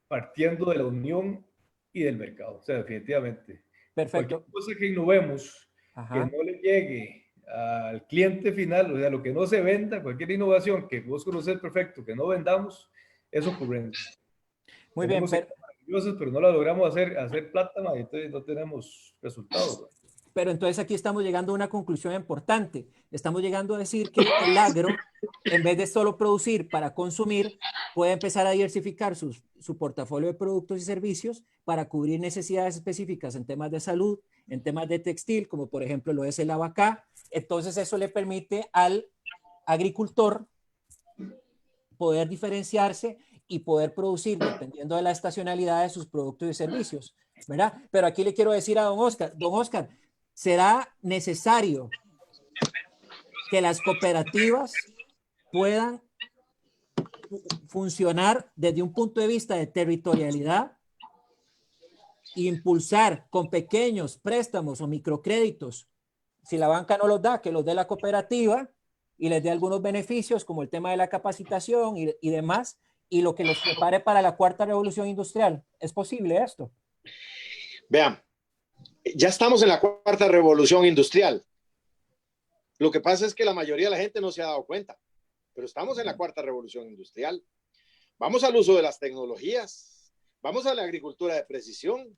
partiendo de la unión y del mercado. O sea, definitivamente. Perfecto. Cualquier cosa que innovemos, que no le llegue al cliente final, o sea, lo que no se venda, cualquier innovación que vos conoces perfecto, que no vendamos, es ocurrencia. Muy bien, pero no la logramos hacer plata, entonces no tenemos resultados. Pero entonces aquí estamos llegando a una conclusión importante. Estamos llegando a decir que el agro, en vez de solo producir para consumir, puede empezar a diversificar su portafolio de productos y servicios para cubrir necesidades específicas en temas de salud, en temas de textil, como por ejemplo lo es el abacá. Entonces eso le permite al agricultor poder diferenciarse y poder producir, dependiendo de la estacionalidad de sus productos y servicios, ¿verdad? Pero aquí le quiero decir a don Oscar, ¿será necesario que las cooperativas puedan funcionar desde un punto de vista de territorialidad, impulsar con pequeños préstamos o microcréditos? Si la banca no los da, que los dé la cooperativa y les dé algunos beneficios como el tema de la capacitación y demás, y lo que los prepare para la cuarta revolución industrial. ¿Es posible esto? Vean, ya estamos en la cuarta revolución industrial. Lo que pasa es que la mayoría de la gente no se ha dado cuenta, pero estamos en la cuarta revolución industrial. Vamos al uso de las tecnologías, vamos a la agricultura de precisión.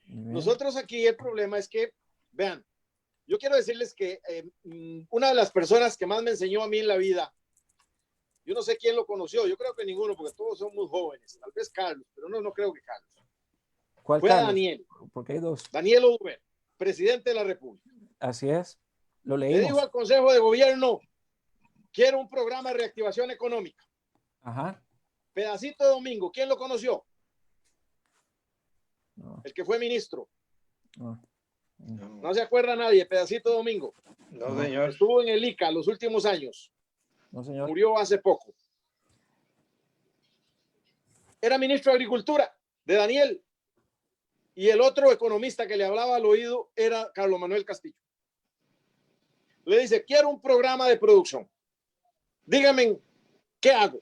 Nosotros aquí el problema es que, vean, yo quiero decirles que una de las personas que más me enseñó a mí en la vida, yo no sé quién lo conoció, yo creo que ninguno, porque todos son muy jóvenes, tal vez Carlos, pero no creo que Carlos. ¿Cuál fue Carlos? Daniel. Porque hay dos. Daniel Oduber, presidente de la República. Así es, lo leímos. Le dijo al Consejo de Gobierno, quiero un programa de reactivación económica. Ajá. Pedacito Domingo, ¿quién lo conoció? No. El que fue ministro. No se acuerda nadie, Pedacito Domingo. No, señor. Estuvo en el ICA los últimos años. No, señor. Murió hace poco. Era ministro de Agricultura de Daniel. Y el otro economista que le hablaba al oído era Carlos Manuel Castillo. le dice, quiero un programa de producción. Díganme, ¿qué hago?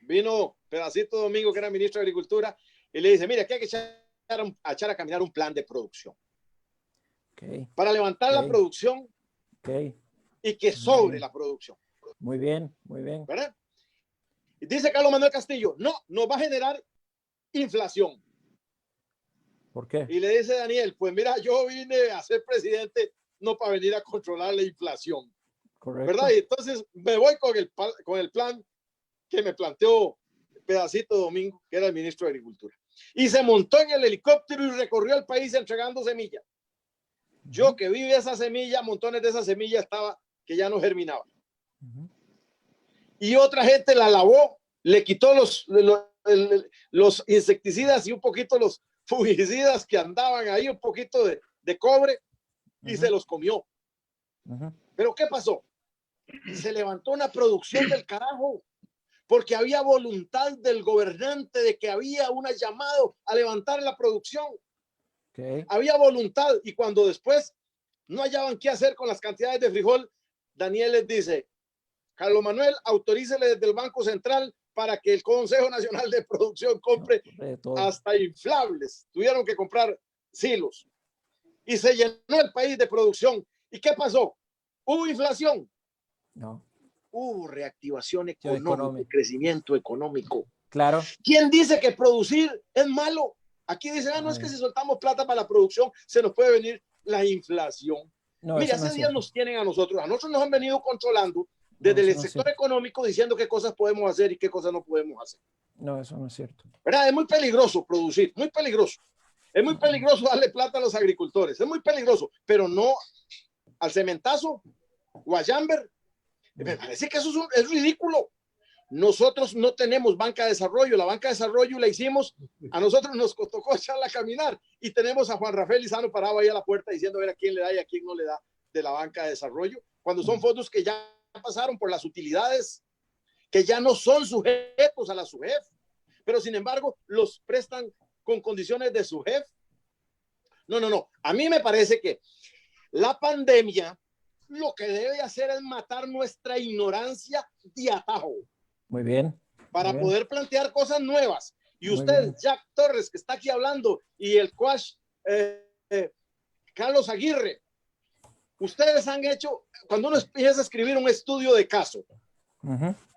Vino Pedacito Domingo, que era ministro de Agricultura, y le dice, mira, aquí hay que echar a caminar un plan de producción. Okay. Para levantar la producción y que sobre la producción. Muy bien, muy bien. ¿Verdad? Y dice Carlos Manuel Castillo, no, nos va a generar inflación. ¿Por qué? Y le dice Daniel, pues mira, yo vine a ser presidente no para venir a controlar la inflación. Correcto. ¿Verdad? Y entonces me voy con el plan que me planteó Pedacito Domingo, que era el ministro de Agricultura. Y se montó en el helicóptero y recorrió el país entregando semillas. Yo que vi esa semilla, montones de esa semilla estaba que ya no germinaba. Y otra gente la lavó, le quitó los insecticidas y un poquito los fungicidas que andaban ahí, un poquito de cobre, y se los comió. Pero ¿qué pasó? Se levantó una producción del carajo, porque había voluntad del gobernante de que había un llamado a levantar la producción. Había voluntad, y cuando después no hallaban qué hacer con las cantidades de frijol, Daniel les dice, Carlos Manuel, autorícele desde el Banco Central para que el Consejo Nacional de Producción compre hasta inflables. Tuvieron que comprar silos. Y se llenó el país de producción. ¿Y qué pasó? ¿Hubo inflación? No. Hubo reactivación económica, crecimiento económico. Claro. ¿Quién dice que producir es malo? Aquí dicen, no, es que si soltamos plata para la producción, se nos puede venir la inflación. No, mira, hace días nos tienen a nosotros nos han venido controlando desde el sector económico, diciendo qué cosas podemos hacer y qué cosas no podemos hacer. No, eso no es cierto. ¿Verdad? Es muy peligroso producir, muy peligroso. Es muy peligroso darle plata a los agricultores, es muy peligroso, pero no al cementazo o a Jamber. Me parece que eso es ridículo. Nosotros no tenemos banca de desarrollo. La banca de desarrollo la hicimos, a nosotros nos tocó echarla a caminar, y tenemos a Juan Rafael Lizano parado ahí a la puerta diciendo a ver a quién le da y a quién no le da de la banca de desarrollo, cuando son fondos que ya pasaron por las utilidades, que ya no son sujetos a la SUGEF, pero sin embargo los prestan con condiciones de SUGEF. No. A mí me parece que la pandemia lo que debe hacer es matar nuestra ignorancia de atajo. Muy bien. Para poder plantear cosas nuevas. Y usted, Jack Torres, que está aquí hablando, y el coach Carlos Aguirre, ustedes han hecho, cuando uno empieza a escribir un estudio de caso,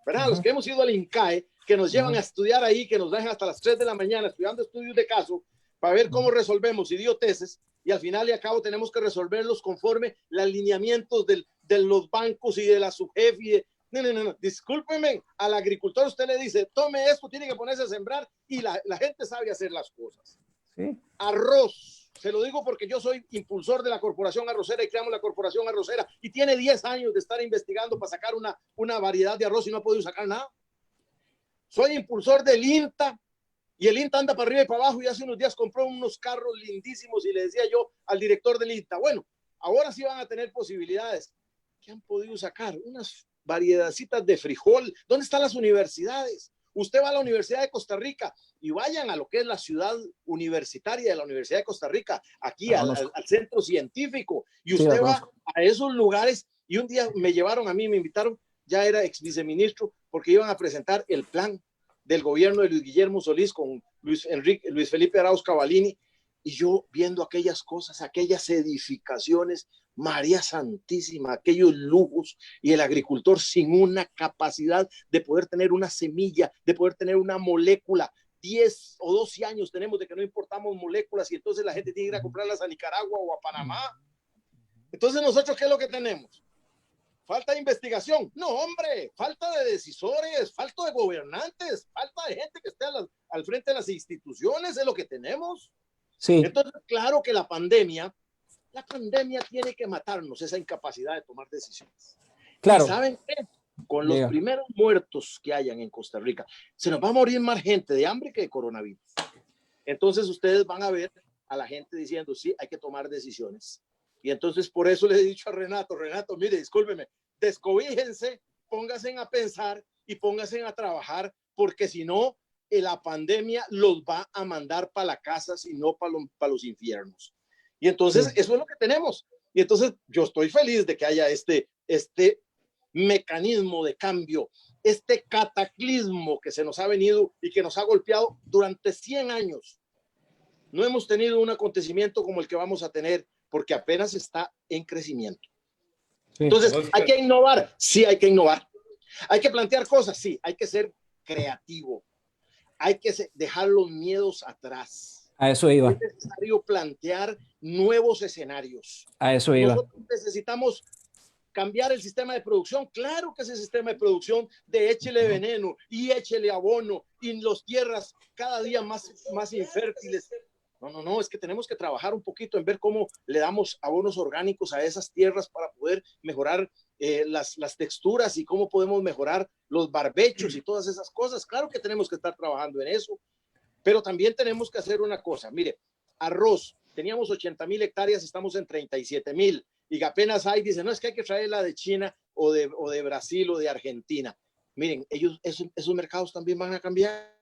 ¿verdad? Los que hemos ido al INCAE, que nos llevan a estudiar ahí, que nos dejan hasta las 3 de la mañana estudiando estudios de caso, para ver cómo resolvemos idioteces, y al final y al cabo tenemos que resolverlos conforme los lineamientos de los bancos y de la SUGEF y de... No. Discúlpeme, al agricultor usted le dice, tome esto, tiene que ponerse a sembrar, y la gente sabe hacer las cosas. Sí. Arroz, se lo digo porque yo soy impulsor de la Corporación Arrocera y creamos la Corporación Arrocera, y tiene 10 años de estar investigando para sacar una variedad de arroz y no ha podido sacar nada. Soy impulsor del INTA, y el INTA anda para arriba y para abajo, y hace unos días compró unos carros lindísimos, y le decía yo al director del INTA, bueno, ahora sí van a tener posibilidades. ¿Qué han podido sacar? Unas variedadcitas de frijol. ¿Dónde están las universidades? Usted va a la Universidad de Costa Rica y vayan a lo que es la ciudad universitaria de la Universidad de Costa Rica, aquí al centro científico, y usted va a esos lugares. Y un día me llevaron a mí, me invitaron, ya era ex viceministro, porque iban a presentar el plan del gobierno de Luis Guillermo Solís con Luis Felipe Arauz Cavallini, y yo viendo aquellas cosas, aquellas edificaciones, María Santísima, aquellos lujos, y el agricultor sin una capacidad de poder tener una semilla, de poder tener una molécula. 10 o 12 años tenemos de que no importamos moléculas, y entonces la gente tiene que ir a comprarlas a Nicaragua o a Panamá. Entonces nosotros, ¿qué es lo que tenemos? Falta de investigación. No, hombre, falta de decisores, falta de gobernantes, falta de gente que esté al frente de las instituciones, es lo que tenemos. Sí. Entonces, claro que la pandemia tiene que matarnos, esa incapacidad de tomar decisiones. Claro. ¿Y saben qué? Con los primeros muertos que hayan en Costa Rica, se nos va a morir más gente de hambre que de coronavirus. Entonces ustedes van a ver a la gente diciendo, sí, hay que tomar decisiones. Y entonces por eso le he dicho a Renato, mire, discúlpeme, descobíjense, pónganse a pensar y pónganse a trabajar, porque si no, la pandemia los va a mandar para la casa, si no para los infiernos. Y entonces eso es lo que tenemos. Y entonces yo estoy feliz de que haya este mecanismo de cambio, este cataclismo que se nos ha venido y que nos ha golpeado durante 100 años. No hemos tenido un acontecimiento como el que vamos a tener porque apenas está en crecimiento. Sí. Entonces, ¿hay que innovar? Sí, hay que innovar. ¿Hay que plantear cosas? Sí, hay que ser creativo. Hay que dejar los miedos atrás. A eso iba. Es necesario plantear nuevos escenarios. A eso iba. Nosotros necesitamos cambiar el sistema de producción. Claro que ese sistema de producción de échele veneno y échele abono y las tierras cada día más infértiles. No, es que tenemos que trabajar un poquito en ver cómo le damos abonos orgánicos a esas tierras para poder mejorar las texturas y cómo podemos mejorar los barbechos y todas esas cosas. Claro que tenemos que estar trabajando en eso, pero también tenemos que hacer una cosa. Mire, arroz, teníamos 80,000 hectáreas, estamos en 37,000 y apenas hay, dicen, no, es que hay que traerla de China o de Brasil o de Argentina. Miren, esos mercados también van a cambiar.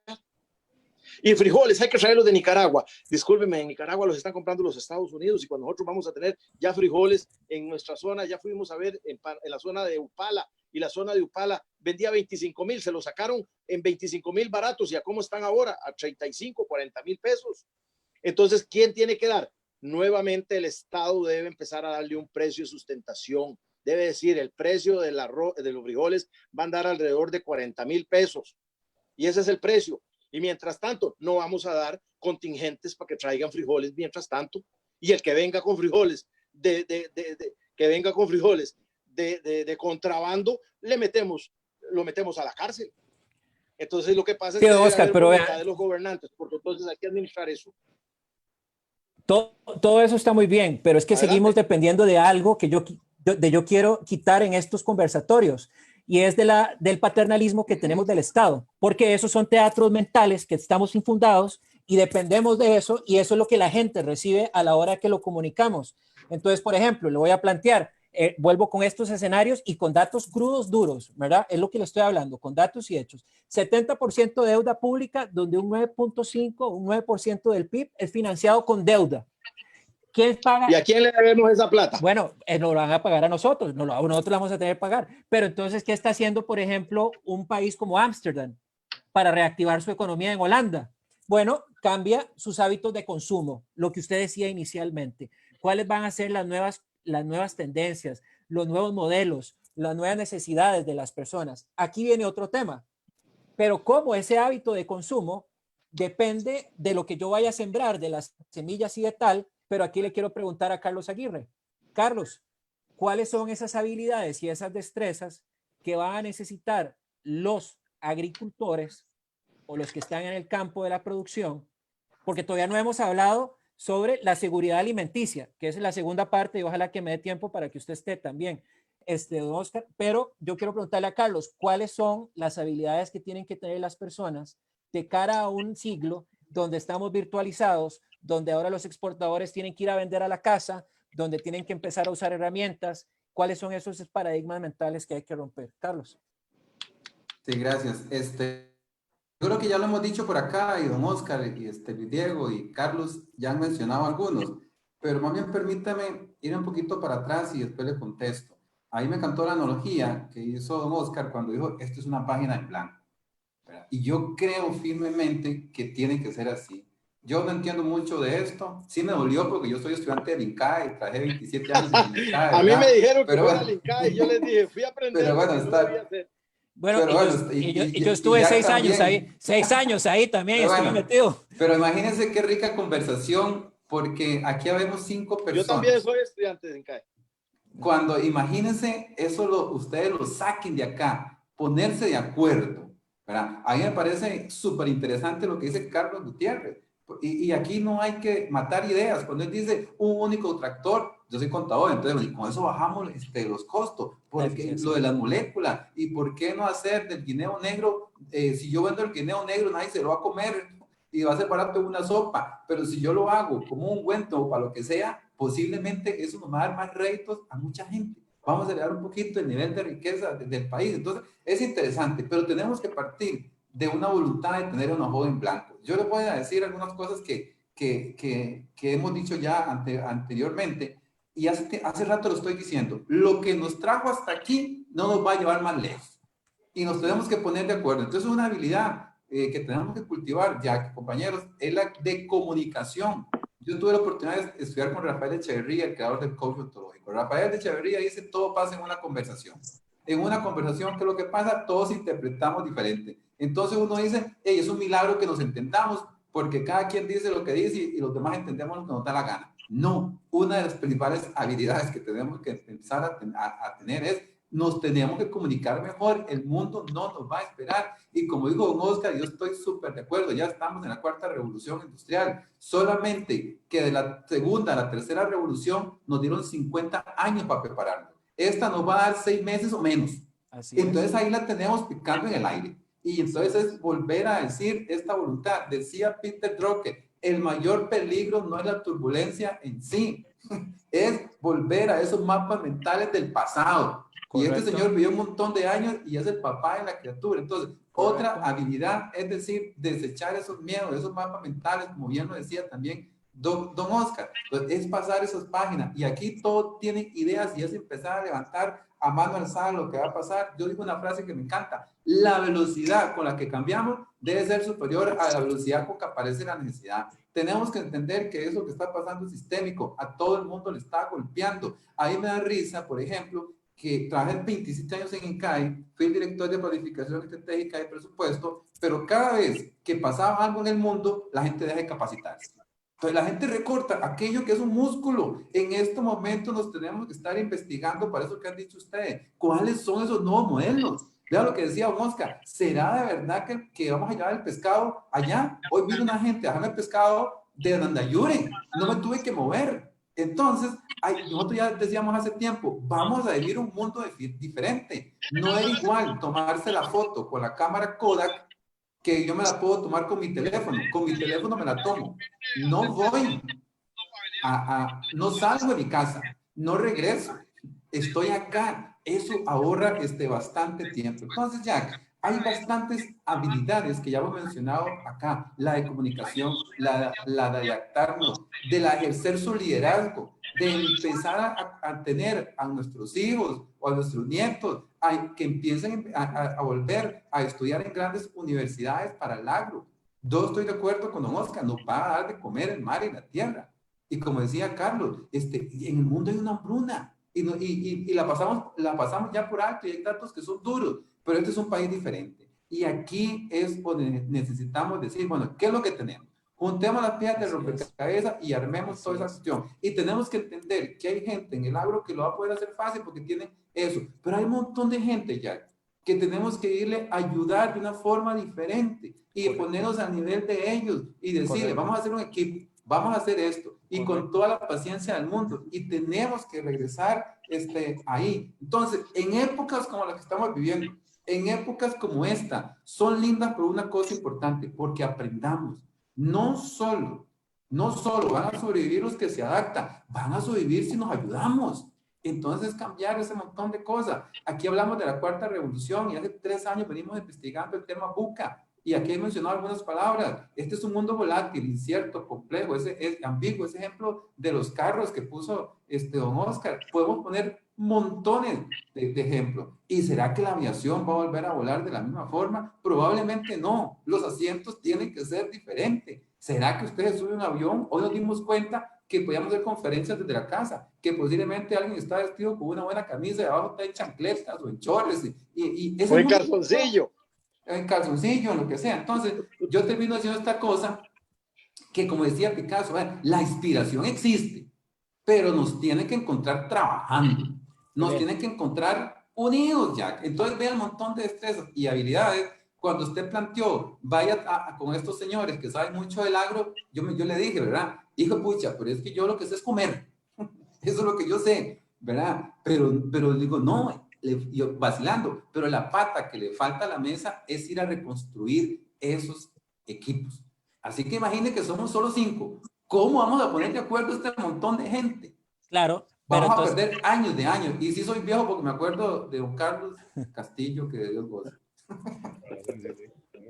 Y frijoles hay que traerlos de Nicaragua. Discúlpeme, en Nicaragua los están comprando los Estados Unidos y cuando nosotros vamos a tener ya frijoles en nuestra zona, ya fuimos a ver en la zona de Upala, y la zona de Upala vendía 25,000, se lo sacaron en 25,000 baratos, y a cómo están ahora, a 35, 40,000 pesos. Entonces, ¿quién tiene que dar? Nuevamente el Estado debe empezar a darle un precio de sustentación. Debe decir, el precio del arroz, de los frijoles va a andar alrededor de 40,000 pesos. Y ese es el precio. Y mientras tanto, no vamos a dar contingentes para que traigan frijoles mientras tanto. Y el que venga con frijoles de contrabando, lo metemos a la cárcel. Entonces lo que pasa es que Oscar, pero de los gobernantes, porque entonces hay que administrar eso. Todo eso está muy bien, pero es que Adelante. Seguimos dependiendo de algo que yo quiero quitar en estos conversatorios. Y es del paternalismo que tenemos del Estado, porque esos son teatros mentales que estamos infundados y dependemos de eso, y eso es lo que la gente recibe a la hora que lo comunicamos. Entonces, por ejemplo, le voy a plantear, vuelvo con estos escenarios y con datos crudos, duros, ¿verdad? Es lo que le estoy hablando, con datos y hechos. 70% de deuda pública, donde un 9.5, un 9% del PIB es financiado con deuda. ¿Quién paga? ¿Y a quién le debemos esa plata? Bueno, nos lo van a pagar a nosotros, nosotros la vamos a tener que pagar. Pero entonces, ¿qué está haciendo, por ejemplo, un país como Ámsterdam para reactivar su economía en Holanda? Bueno, cambia sus hábitos de consumo, lo que usted decía inicialmente. ¿Cuáles van a ser las nuevas tendencias, los nuevos modelos, las nuevas necesidades de las personas? Aquí viene otro tema. Pero cómo ese hábito de consumo depende de lo que yo vaya a sembrar, de las semillas y de tal. Pero aquí le quiero preguntar a Carlos Aguirre. Carlos, ¿cuáles son esas habilidades y esas destrezas que van a necesitar los agricultores o los que están en el campo de la producción? Porque todavía no hemos hablado sobre la seguridad alimenticia, que es la segunda parte, y ojalá que me dé tiempo para que usted esté también, don Oscar. Pero yo quiero preguntarle a Carlos, ¿cuáles son las habilidades que tienen que tener las personas de cara a un siglo donde estamos virtualizados, donde ahora los exportadores tienen que ir a vender a la casa, donde tienen que empezar a usar herramientas? ¿Cuáles son esos paradigmas mentales que hay que romper? Carlos. Sí, gracias. Yo creo que ya lo hemos dicho por acá, y don Oscar, y Luis Diego, y Carlos ya han mencionado algunos, pero más bien permítame ir un poquito para atrás y después le contesto. Ahí me encantó la analogía que hizo don Oscar cuando dijo, esto es una página en blanco. Y yo creo firmemente que tiene que ser así. Yo no entiendo mucho de esto. Sí me dolió porque yo soy estudiante del INCAE, trabajé 27 años en el INCAE. A mí me dijeron que fuera el INCAE y yo les dije, fui a aprender. Pero bueno, yo estuve 6 años ahí, 6 años ahí también, estuve metido. Pero imagínense qué rica conversación, porque aquí habemos 5 personas. Yo también soy estudiante de INCAE. Cuando imagínense eso, ustedes lo saquen de acá, ponerse de acuerdo, ¿verdad? A mí me parece súper interesante lo que dice Carlos Gutiérrez. Y aquí no hay que matar ideas. Cuando él dice un único tractor, yo soy contador, entonces con eso bajamos los costos, porque lo de las moléculas, y por qué no hacer del guineo negro, si yo vendo el guineo negro nadie se lo va a comer y va a ser barato en una sopa, pero si yo lo hago como un ungüento o para lo que sea, posiblemente eso nos va a dar más réditos a mucha gente. Vamos a elevar un poquito el nivel de riqueza del país. Entonces es interesante, pero tenemos que partir de una voluntad de tener un ojo en blanco. Yo les voy a decir algunas cosas que hemos dicho ya anteriormente, y hace rato lo estoy diciendo, lo que nos trajo hasta aquí no nos va a llevar más lejos. Y nos tenemos que poner de acuerdo. Entonces, una habilidad que tenemos que cultivar, ya compañeros, es la de comunicación. Yo tuve la oportunidad de estudiar con Rafael Echeverría, el creador del coach ontológico. Rafael Echeverría dice, todo pasa en una conversación. En una conversación, ¿qué es lo que pasa? Todos interpretamos diferente. Entonces uno dice, hey, es un milagro que nos entendamos, porque cada quien dice lo que dice y los demás entendemos lo que nos da la gana. No, una de las principales habilidades que tenemos que empezar a tener es, nos tenemos que comunicar mejor, el mundo no nos va a esperar. Y como dijo don Oscar, yo estoy súper de acuerdo, ya estamos en la cuarta revolución industrial. Solamente que de la segunda a la tercera revolución nos dieron 50 años para prepararnos. Esta nos va a dar 6 meses o menos. Entonces ahí la tenemos picando en el aire. Y entonces es volver a decir esta voluntad. Decía Peter Drucker, el mayor peligro no es la turbulencia en sí, es volver a esos mapas mentales del pasado. Correcto. Y este señor vivió un montón de años y es el papá de la criatura. Entonces, correcto, otra habilidad es decir, desechar esos miedos, esos mapas mentales, como bien lo decía también don Oscar. Entonces, es pasar esas páginas. Y aquí todos tienen ideas y es empezar a levantar a mano alzada lo que va a pasar. Yo digo una frase que me encanta: la velocidad con la que cambiamos debe ser superior a la velocidad con que aparece la necesidad. Tenemos que entender que eso que está pasando es sistémico, a todo el mundo le está golpeando. Ahí me da risa, por ejemplo, que trabajé 27 años en INCAE, fui el director de planificación estratégica y presupuesto, pero cada vez que pasaba algo en el mundo, la gente deja de capacitarse. Entonces la gente recorta aquello que es un músculo. En este momento nos tenemos que estar investigando, para eso que han dicho ustedes, cuáles son esos nuevos modelos. Vea lo que decía Oscar, ¿será de verdad que vamos a llevar el pescado allá? Hoy vino una gente a dejarme el pescado de Nandayure, no me tuve que mover. Entonces, nosotros ya decíamos hace tiempo, vamos a vivir un mundo diferente. No es igual tomarse la foto con la cámara Kodak, que yo me la puedo tomar con mi teléfono me la tomo. No voy no salgo de mi casa, no regreso, estoy acá. Eso ahorra bastante tiempo. Entonces, Jack, hay bastantes habilidades que ya hemos mencionado acá, la de comunicación, la de adaptarnos, de la ejercer su liderazgo, de empezar a tener a nuestros hijos o a nuestros nietos que empiecen a volver a estudiar en grandes universidades para el agro. Yo estoy de acuerdo con don Oscar, nos va a dar de comer el mar y la tierra. Y como decía Carlos, en el mundo hay una hambruna y la pasamos ya por alto y hay datos que son duros, pero este es un país diferente. Y aquí es donde necesitamos decir, bueno, ¿qué es lo que tenemos? Juntemos las piezas de rompecabezas y armemos toda esa cuestión. Y tenemos que entender que hay gente en el agro que lo va a poder hacer fácil porque tiene eso. Pero hay un montón de gente ya que tenemos que irle a ayudar de una forma diferente y correcto, ponernos al nivel de ellos y decirle, correcto, vamos a hacer un equipo, vamos a hacer esto y correcto, con toda la paciencia del mundo. Y tenemos que regresar ahí. Entonces, en épocas como las que estamos viviendo, en épocas como esta, son lindas por una cosa importante, porque aprendamos. No solo van a sobrevivir los que se adaptan, van a sobrevivir si nos ayudamos. Entonces, cambiar ese montón de cosas. Aquí hablamos de la cuarta revolución y hace 3 años venimos investigando el tema VUCA. Y aquí he mencionado algunas palabras. Este es un mundo volátil, incierto, complejo, es ambiguo. Ese ejemplo de los carros que puso don Oscar. Podemos poner montones de ejemplos. ¿Y será que la aviación va a volver a volar de la misma forma? Probablemente no. Los asientos tienen que ser diferentes. ¿Será que ustedes suben un avión? Hoy nos dimos cuenta que podíamos hacer conferencias desde la casa, que posiblemente alguien está vestido con una buena camisa y abajo está en chancletas o en chores. O en calzoncillo. En calzoncillo, en lo que sea. Entonces, yo termino haciendo esta cosa que, como decía Picasso, la inspiración existe, pero nos tiene que encontrar trabajando. Nos tienen que encontrar unidos, Jack. Entonces, vean el montón de destrezas y habilidades. Cuando usted planteó, vaya con estos señores que saben mucho del agro, yo le dije, ¿verdad? Hijo, pucha, pero es que yo lo que sé es comer. Eso es lo que yo sé, ¿verdad? Pero digo, no, yo vacilando, pero la pata que le falta a la mesa es ir a reconstruir esos equipos. Así que imagine que somos solo 5. ¿Cómo vamos a poner de acuerdo a este montón de gente? Claro. Vamos a perder años de años. Y sí soy viejo porque me acuerdo de don Carlos Castillo, que de Dios goce.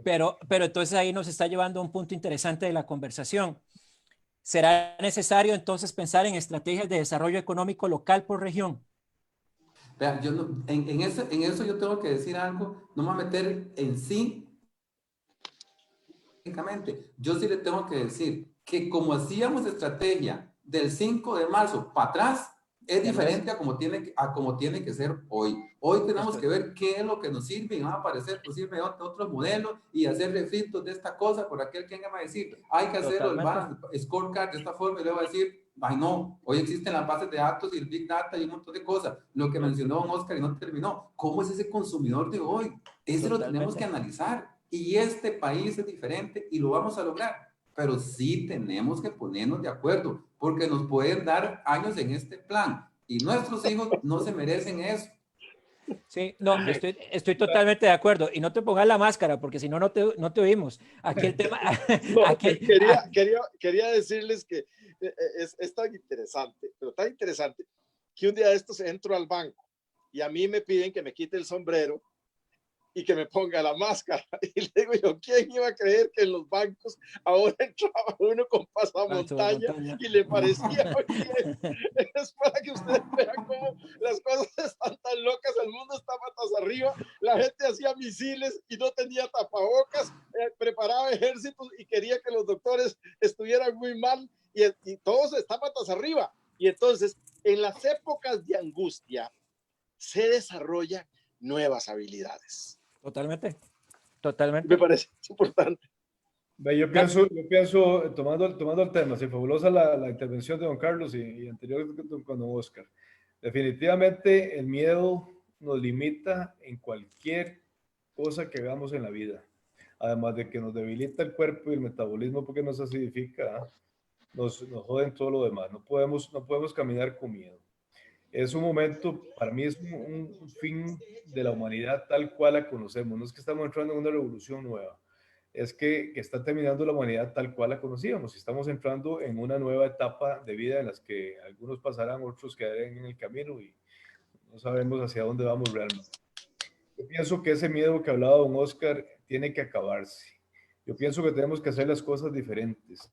Pero entonces ahí nos está llevando a un punto interesante de la conversación. ¿Será necesario entonces pensar en estrategias de desarrollo económico local por región? Vean, yo no, en eso yo tengo que decir algo, no me voy a meter en sí. Yo sí le tengo que decir que como hacíamos estrategia del 5 de marzo para atrás, es diferente a como tiene que ser hoy. Hoy tenemos que ver qué es lo que nos sirve y van a aparecer posible otros modelos y hacer refritos de esta cosa por aquel que venga a decir, hay que hacerlo el scorecard de esta forma y le va a decir, ay no, hoy existen las bases de datos y el Big Data y un montón de cosas. Lo que mencionó don Oscar y no terminó. ¿Cómo es ese consumidor de hoy? Ese lo tenemos que analizar. Y este país es diferente y lo vamos a lograr. Pero sí tenemos que ponernos de acuerdo, porque nos pueden dar años en este plan y nuestros hijos no se merecen eso. Sí, no, estoy totalmente de acuerdo. Y no te pongas la máscara, porque si no, no te oímos. Aquí el tema... Quería decirles que es tan interesante, pero tan interesante, que un día de estos entro al banco y a mí me piden que me quite el sombrero y que me ponga la máscara. Y le digo yo, ¿quién iba a creer que en los bancos ahora entraba uno con pasamontaña y le parecía bien? Es para que ustedes vean cómo las cosas están tan locas, el mundo está patas arriba, la gente hacía misiles y no tenía tapabocas, preparaba ejércitos y quería que los doctores estuvieran muy mal y todos están patas arriba. Y entonces, en las épocas de angustia, se desarrollan nuevas habilidades. Totalmente, totalmente. Me parece importante. Yo pienso tomando el tema, sí, fabulosa la intervención de don Carlos y anterior con don Oscar. Definitivamente el miedo nos limita en cualquier cosa que hagamos en la vida. Además de que nos debilita el cuerpo y el metabolismo porque nos acidifica, nos joden todo lo demás. No podemos caminar con miedo. Es un momento, para mí es un fin de la humanidad tal cual la conocemos. No es que estamos entrando en una revolución nueva, es que está terminando la humanidad tal cual la conocíamos. Estamos entrando en una nueva etapa de vida en las que algunos pasarán, otros quedarán en el camino y no sabemos hacia dónde vamos realmente. Yo pienso que ese miedo que hablaba don Oscar tiene que acabarse. Yo pienso que tenemos que hacer las cosas diferentes.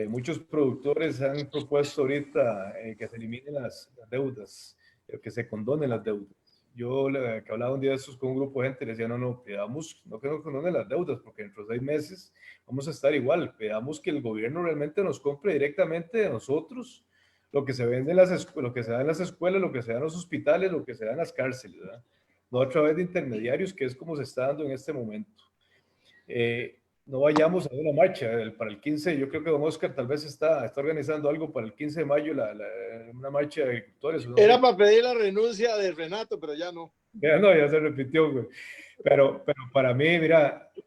Muchos productores han propuesto ahorita que se eliminen las deudas, que se condonen las deudas. Yo que hablaba un día de estos con un grupo de gente, le decía, no, pedamos, no que nos condonen las deudas, porque dentro de 6 meses vamos a estar igual. Pedamos que el gobierno realmente nos compre directamente de nosotros lo que se vende lo que se da en las escuelas, lo que se da en los hospitales, lo que se da en las cárceles, ¿verdad? No a través de intermediarios, que es como se está dando en este momento. No vayamos a una marcha para el 15, yo creo que don Oscar tal vez está organizando algo para el 15 de mayo, una marcha de agricultores. ¿No? Era para pedir la renuncia de Renato, pero ya no. Ya se repitió, güey. Pero para mí, mira, o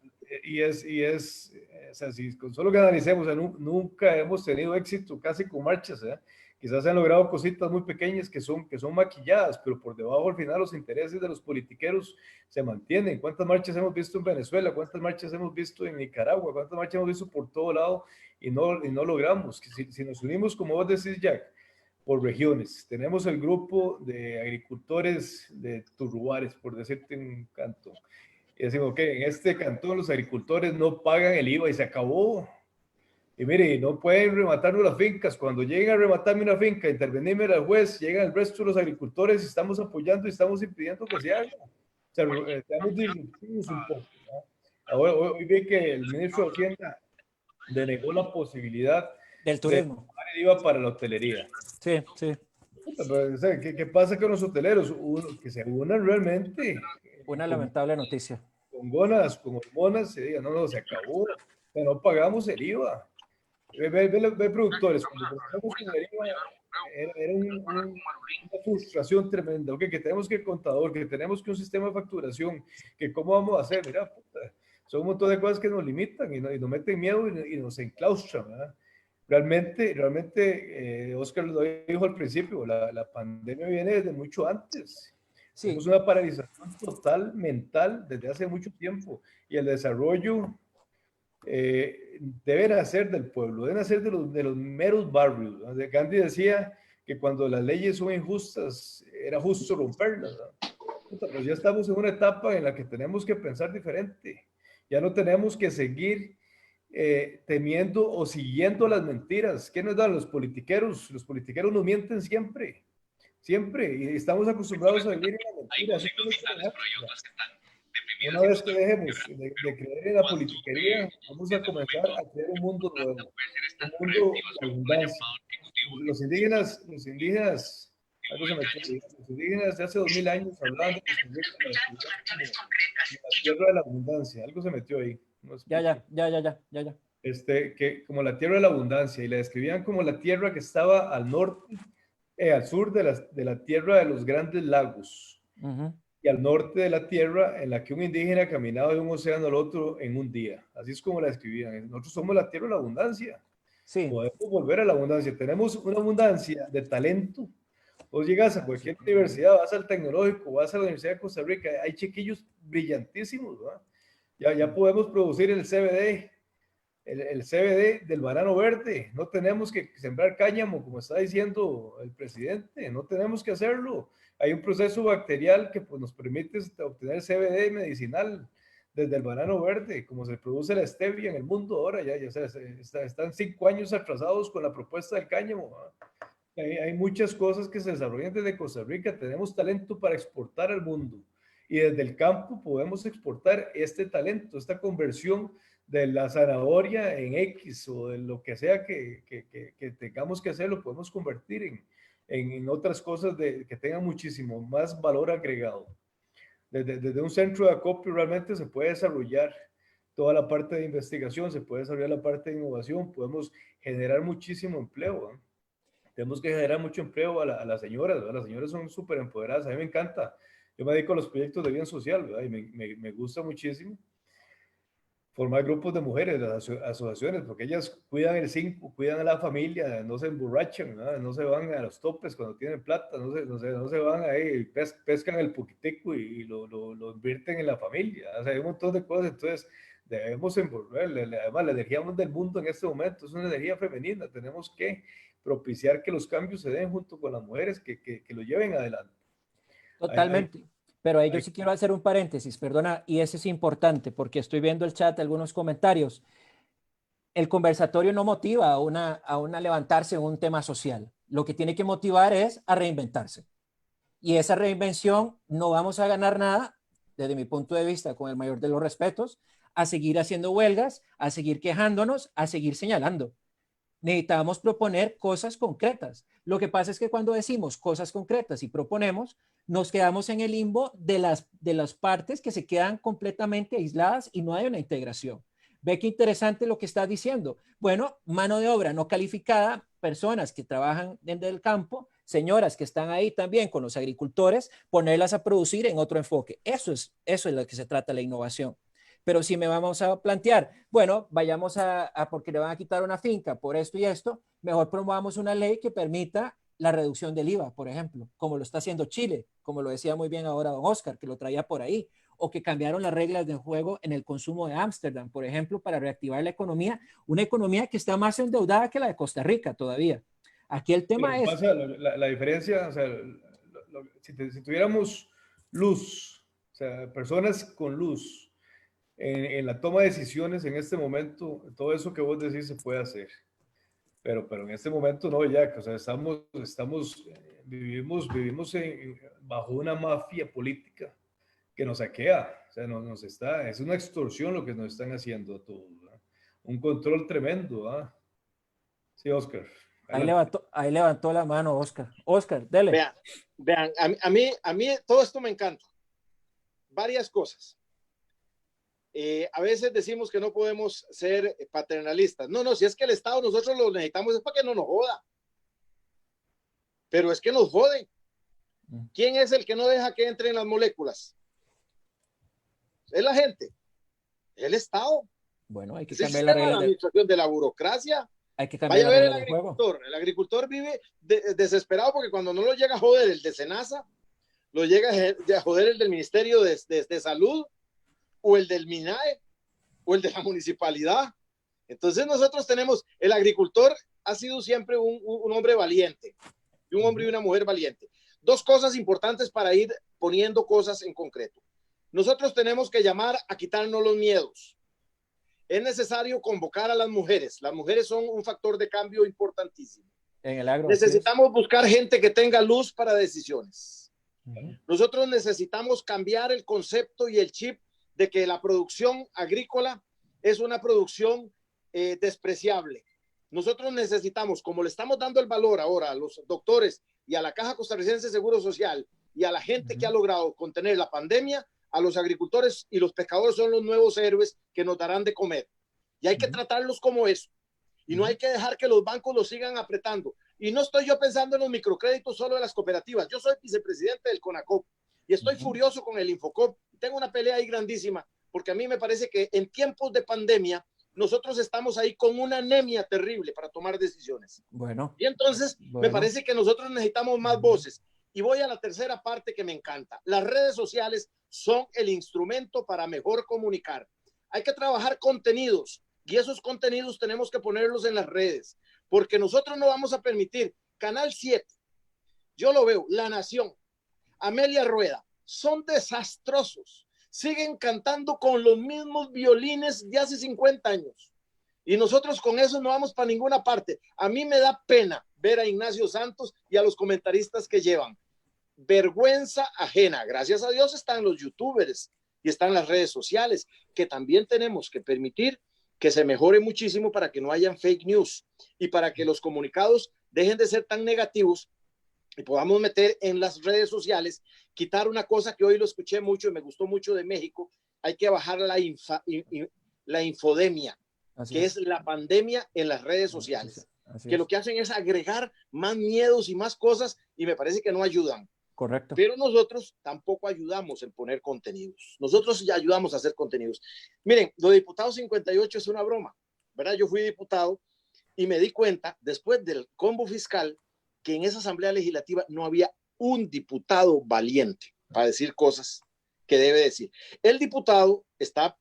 sea, si con solo que analicemos, o sea, nunca hemos tenido éxito casi con marchas, ¿eh? Quizás se han logrado cositas muy pequeñas que son maquilladas, pero por debajo al final los intereses de los politiqueros se mantienen. ¿Cuántas marchas hemos visto en Venezuela? ¿Cuántas marchas hemos visto en Nicaragua? ¿Cuántas marchas hemos visto por todo lado y no logramos? Si nos unimos, como vos decís, Jack, por regiones, tenemos el grupo de agricultores de Turrubares, por decirte un cantón, y decimos, ok, en este cantón los agricultores no pagan el IVA y se acabó. Y mire, no pueden rematarnos las fincas. Cuando lleguen a rematarme una finca, intervenirme al juez, llegan el resto de los agricultores y estamos apoyando y estamos impidiendo que se haga. O sea, estamos disruptivos un poco, ¿no? Ahora, hoy vi que el ministro de Hacienda denegó la posibilidad del turismo. De pagar el IVA para la hotelería. Sí, sí. Pero, o sea, ¿qué pasa con los hoteleros? Que se unan realmente. Una lamentable noticia. Con gonas, con hormonas, se diga, no, se acabó. O sea, no pagamos el IVA. Ve productores, cuando trabajamos con el IVA, era una frustración tremenda, okay, que tenemos que el contador, que tenemos que un sistema de facturación, que cómo vamos a hacer, mira, puta, son un montón de cosas que nos limitan y nos meten miedo y nos enclaustran, ¿verdad? Realmente Oscar lo dijo al principio, la pandemia viene desde mucho antes. Sí. Tenemos una paralización total mental desde hace mucho tiempo y el desarrollo debe nacer del pueblo, debe nacer de los meros barrios, ¿no? Gandhi decía que cuando las leyes son injustas era justo romperlas, ¿no? Pues ya estamos en una etapa en la que tenemos que pensar diferente, ya no tenemos que seguir temiendo o siguiendo las mentiras. ¿Qué nos dan los politiqueros? Los politiqueros nos mienten siempre, siempre, y estamos acostumbrados a vivir en la mentira. Una vez que dejemos de creer en la politiquería, vamos a comenzar a crear un mundo nuevo, un mundo de abundancia. Los indígenas, los indígenas de hace 2000 años hablaban de la tierra de la abundancia. Algo se metió ahí. No Ya. Que como la tierra de la abundancia, y la describían como la tierra que estaba al norte, al sur de la tierra de los grandes lagos, y al norte de la tierra en la que un indígena caminaba de un océano al otro en un día. Así es como la describían. Nosotros somos la tierra de la abundancia. Sí. Podemos volver a la abundancia. Tenemos una abundancia de talento. Vos llegas a cualquier universidad, vas al tecnológico, vas a la Universidad de Costa Rica, hay chiquillos brillantísimos, ¿verdad? Ya podemos producir el CBD, el CBD del banano verde. No tenemos que sembrar cáñamo, como está diciendo el presidente, no tenemos que hacerlo. Hay un proceso bacterial que pues, nos permite obtener CBD medicinal desde el banano verde, como se produce la stevia en el mundo ahora, están 5 años atrasados con la propuesta del cáñamo. Hay muchas cosas que se desarrollan desde Costa Rica, tenemos talento para exportar al mundo, y desde el campo podemos exportar este talento, esta conversión de la zanahoria en X o de lo que sea que tengamos que hacer, lo podemos convertir en otras cosas que tengan muchísimo más valor agregado. Desde un centro de acopio realmente se puede desarrollar toda la parte de investigación, se puede desarrollar la parte de innovación, podemos generar muchísimo empleo, ¿eh? Tenemos que generar mucho empleo a las señoras, ¿verdad? Las señoras son súper empoderadas, a mí me encanta. Yo me dedico a los proyectos de bien social, ¿verdad? Y me gusta muchísimo formar grupos de mujeres, las asociaciones, porque ellas cuidan el 5, cuidan a la familia, no se emborrachan, no se van a los topes cuando tienen plata, no se van ahí, pescan el poquitico y lo invierten en la familia. O sea, hay un montón de cosas, entonces debemos envolverle. Además, la energía del mundo en este momento es una energía femenina, tenemos que propiciar que los cambios se den junto con las mujeres que lo lleven adelante. Totalmente. Pero ahí yo sí quiero hacer un paréntesis, perdona, y ese es importante porque estoy viendo el chat, algunos comentarios. El conversatorio no motiva a una levantarse en un tema social. Lo que tiene que motivar es a reinventarse. Y esa reinvención no vamos a ganar nada, desde mi punto de vista, con el mayor de los respetos, a seguir haciendo huelgas, a seguir quejándonos, a seguir señalando. Necesitamos proponer cosas concretas. Lo que pasa es que cuando decimos cosas concretas y proponemos, nos quedamos en el limbo de las partes que se quedan completamente aisladas y no hay una integración. Ve qué interesante lo que estás diciendo. Bueno, mano de obra no calificada, personas que trabajan dentro del campo, señoras que están ahí también con los agricultores, ponerlas a producir en otro enfoque. Eso es lo que se trata la innovación. Pero si me vamos a plantear, bueno, vayamos porque le van a quitar una finca por esto y esto, mejor promovamos una ley que permita la reducción del IVA, por ejemplo, como lo está haciendo Chile, como lo decía muy bien ahora don Oscar, que lo traía por ahí, o que cambiaron las reglas del juego en el consumo de Ámsterdam, por ejemplo, para reactivar la economía, una economía que está más endeudada que la de Costa Rica todavía. Aquí el tema es... La diferencia, o sea, si tuviéramos luz, o sea, personas con luz, en la toma de decisiones en este momento, todo eso que vos decís se puede hacer. Pero en este momento no, ya, o sea, vivimos bajo una mafia política que nos saquea, o sea, es una extorsión lo que nos están haciendo a todos, ¿verdad? Un control tremendo, ¿verdad? Sí, Oscar. Ahí levantó la mano Oscar. Oscar, dele. Vean, a mí todo esto me encanta. Varias cosas. A veces decimos que no podemos ser paternalistas. No, si es que el Estado nosotros lo necesitamos es para que no nos joda. Pero es que nos jode. ¿Quién es el que no deja que entren las moléculas? Es la gente. Es el Estado. Bueno, hay que cambiar la regla de la administración de la burocracia. Hay que cambiar la regla del juego. El agricultor vive desesperado porque cuando no lo llega a joder el de Senasa, lo llega a joder el del Ministerio de Salud, o el del MINAE, o el de la municipalidad. Entonces nosotros tenemos, el agricultor ha sido siempre un hombre valiente, y un hombre y una mujer valiente. Dos cosas importantes para ir poniendo cosas en concreto. Nosotros tenemos que llamar a quitarnos los miedos. es necesario convocar a las mujeres. Las mujeres son un factor de cambio importantísimo. En el agro. Necesitamos buscar gente que tenga luz para decisiones. Uh-huh. Nosotros necesitamos cambiar el concepto y el chip de que la producción agrícola es una producción despreciable. Nosotros necesitamos, como le estamos dando el valor ahora a los doctores y a la Caja Costarricense de Seguro Social y a la gente que ha logrado contener la pandemia, a los agricultores y los pescadores son los nuevos héroes que nos darán de comer. Y hay que tratarlos como eso. Y no hay que dejar que los bancos los sigan apretando. Y no estoy yo pensando en los microcréditos solo de las cooperativas. Yo soy vicepresidente del CONACOP y estoy furioso con el Infocop. Tengo una pelea ahí grandísima porque a mí me parece que en tiempos de pandemia nosotros estamos ahí con una anemia terrible para tomar decisiones. Bueno. Y entonces me parece que nosotros necesitamos más voces. Y voy a la tercera parte que me encanta. Las redes sociales son el instrumento para mejor comunicar. Hay que trabajar contenidos y esos contenidos tenemos que ponerlos en las redes, porque nosotros no vamos a permitir. Canal 7, yo lo veo, La Nación, Amelia Rueda, son desastrosos. Siguen cantando con los mismos violines de hace 50 años. Y nosotros con eso no vamos para ninguna parte. A mí me da pena ver a Ignacio Santos y a los comentaristas que llevan. Vergüenza ajena. Gracias a Dios están los youtubers y están las redes sociales, que también tenemos que permitir que se mejore muchísimo para que no hayan fake news y para que los comunicados dejen de ser tan negativos y podamos meter en las redes sociales, quitar una cosa que hoy lo escuché mucho y me gustó mucho de México. Hay que bajar la infodemia, que es la pandemia en las redes sociales, que lo que hacen es agregar más miedos y más cosas y me parece que no ayudan. Correcto. Pero nosotros tampoco ayudamos en poner contenidos. Nosotros ya ayudamos a hacer contenidos. Miren, lo de Diputado 58 es una broma, ¿verdad? Yo fui diputado y me di cuenta, después del combo fiscal, que en esa Asamblea Legislativa no había un diputado valiente para decir cosas que debe decir. El diputado está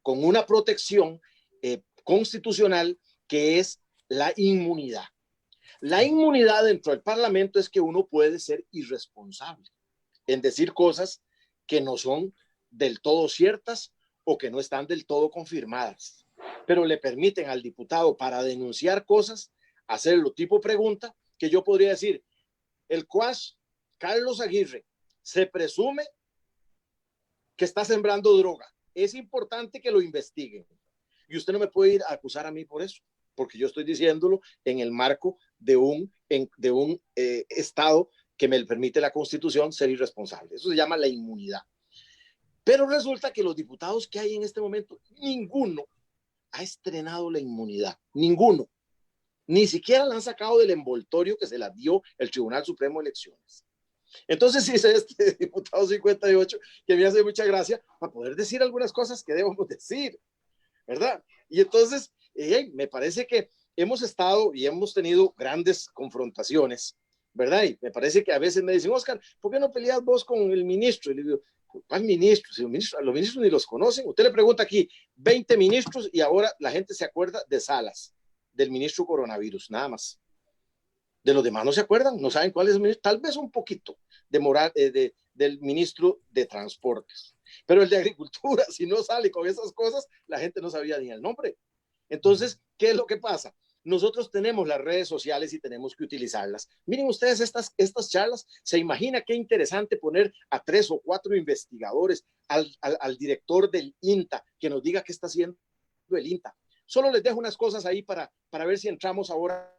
con una protección constitucional que es la inmunidad. La inmunidad dentro del Parlamento es que uno puede ser irresponsable en decir cosas que no son del todo ciertas o que no están del todo confirmadas, pero le permiten al diputado para denunciar cosas, hacerlo tipo pregunta, que yo podría decir, el CUAS Carlos Aguirre se presume que está sembrando droga. Es importante que lo investiguen. Y usted no me puede ir a acusar a mí por eso, porque yo estoy diciéndolo en el marco de un Estado que me permite la Constitución ser irresponsable. Eso se llama la inmunidad. Pero resulta que los diputados que hay en este momento, ninguno ha estrenado la inmunidad. Ninguno. Ni siquiera la han sacado del envoltorio que se la dio el Tribunal Supremo de Elecciones. Entonces dice este diputado 58, que me hace mucha gracia, para poder decir algunas cosas que debemos decir, ¿verdad? Y entonces, me parece que hemos estado y hemos tenido grandes confrontaciones, ¿verdad? Y me parece que a veces me dicen, Oscar, ¿por qué no peleas vos con el ministro? Y le digo, ¿cuál ministro? Si los ministros ni los conocen. Usted le pregunta aquí 20 ministros y ahora la gente se acuerda de Salas, del ministro coronavirus, nada más. De los demás no se acuerdan, no saben cuál es el ministro, tal vez un poquito del ministro de Transportes. Pero el de Agricultura, si no sale con esas cosas, la gente no sabía ni el nombre. Entonces, ¿qué es lo que pasa? Nosotros tenemos las redes sociales y tenemos que utilizarlas. Miren ustedes estas charlas, se imagina qué interesante poner a 3 o 4 investigadores, al director del INTA, que nos diga qué está haciendo el INTA. Solo les dejo unas cosas ahí para ver si entramos ahora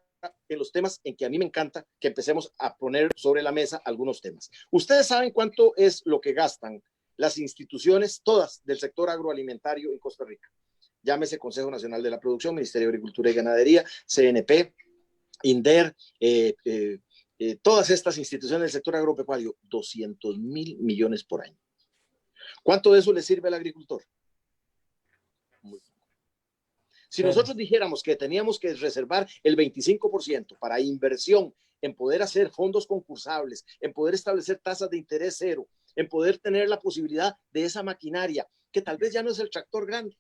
en los temas en que a mí me encanta que empecemos a poner sobre la mesa algunos temas. Ustedes saben cuánto es lo que gastan las instituciones todas del sector agroalimentario en Costa Rica. Llámese Consejo Nacional de la Producción, Ministerio de Agricultura y Ganadería, CNP, INDER, todas estas instituciones del sector agropecuario, 200.000 millones por año. ¿Cuánto de eso le sirve al agricultor? Muy poco. Si nosotros dijéramos que teníamos que reservar el 25% para inversión en poder hacer fondos concursables, en poder establecer tasas de interés cero, en poder tener la posibilidad de esa maquinaria, que tal vez ya no es el tractor grande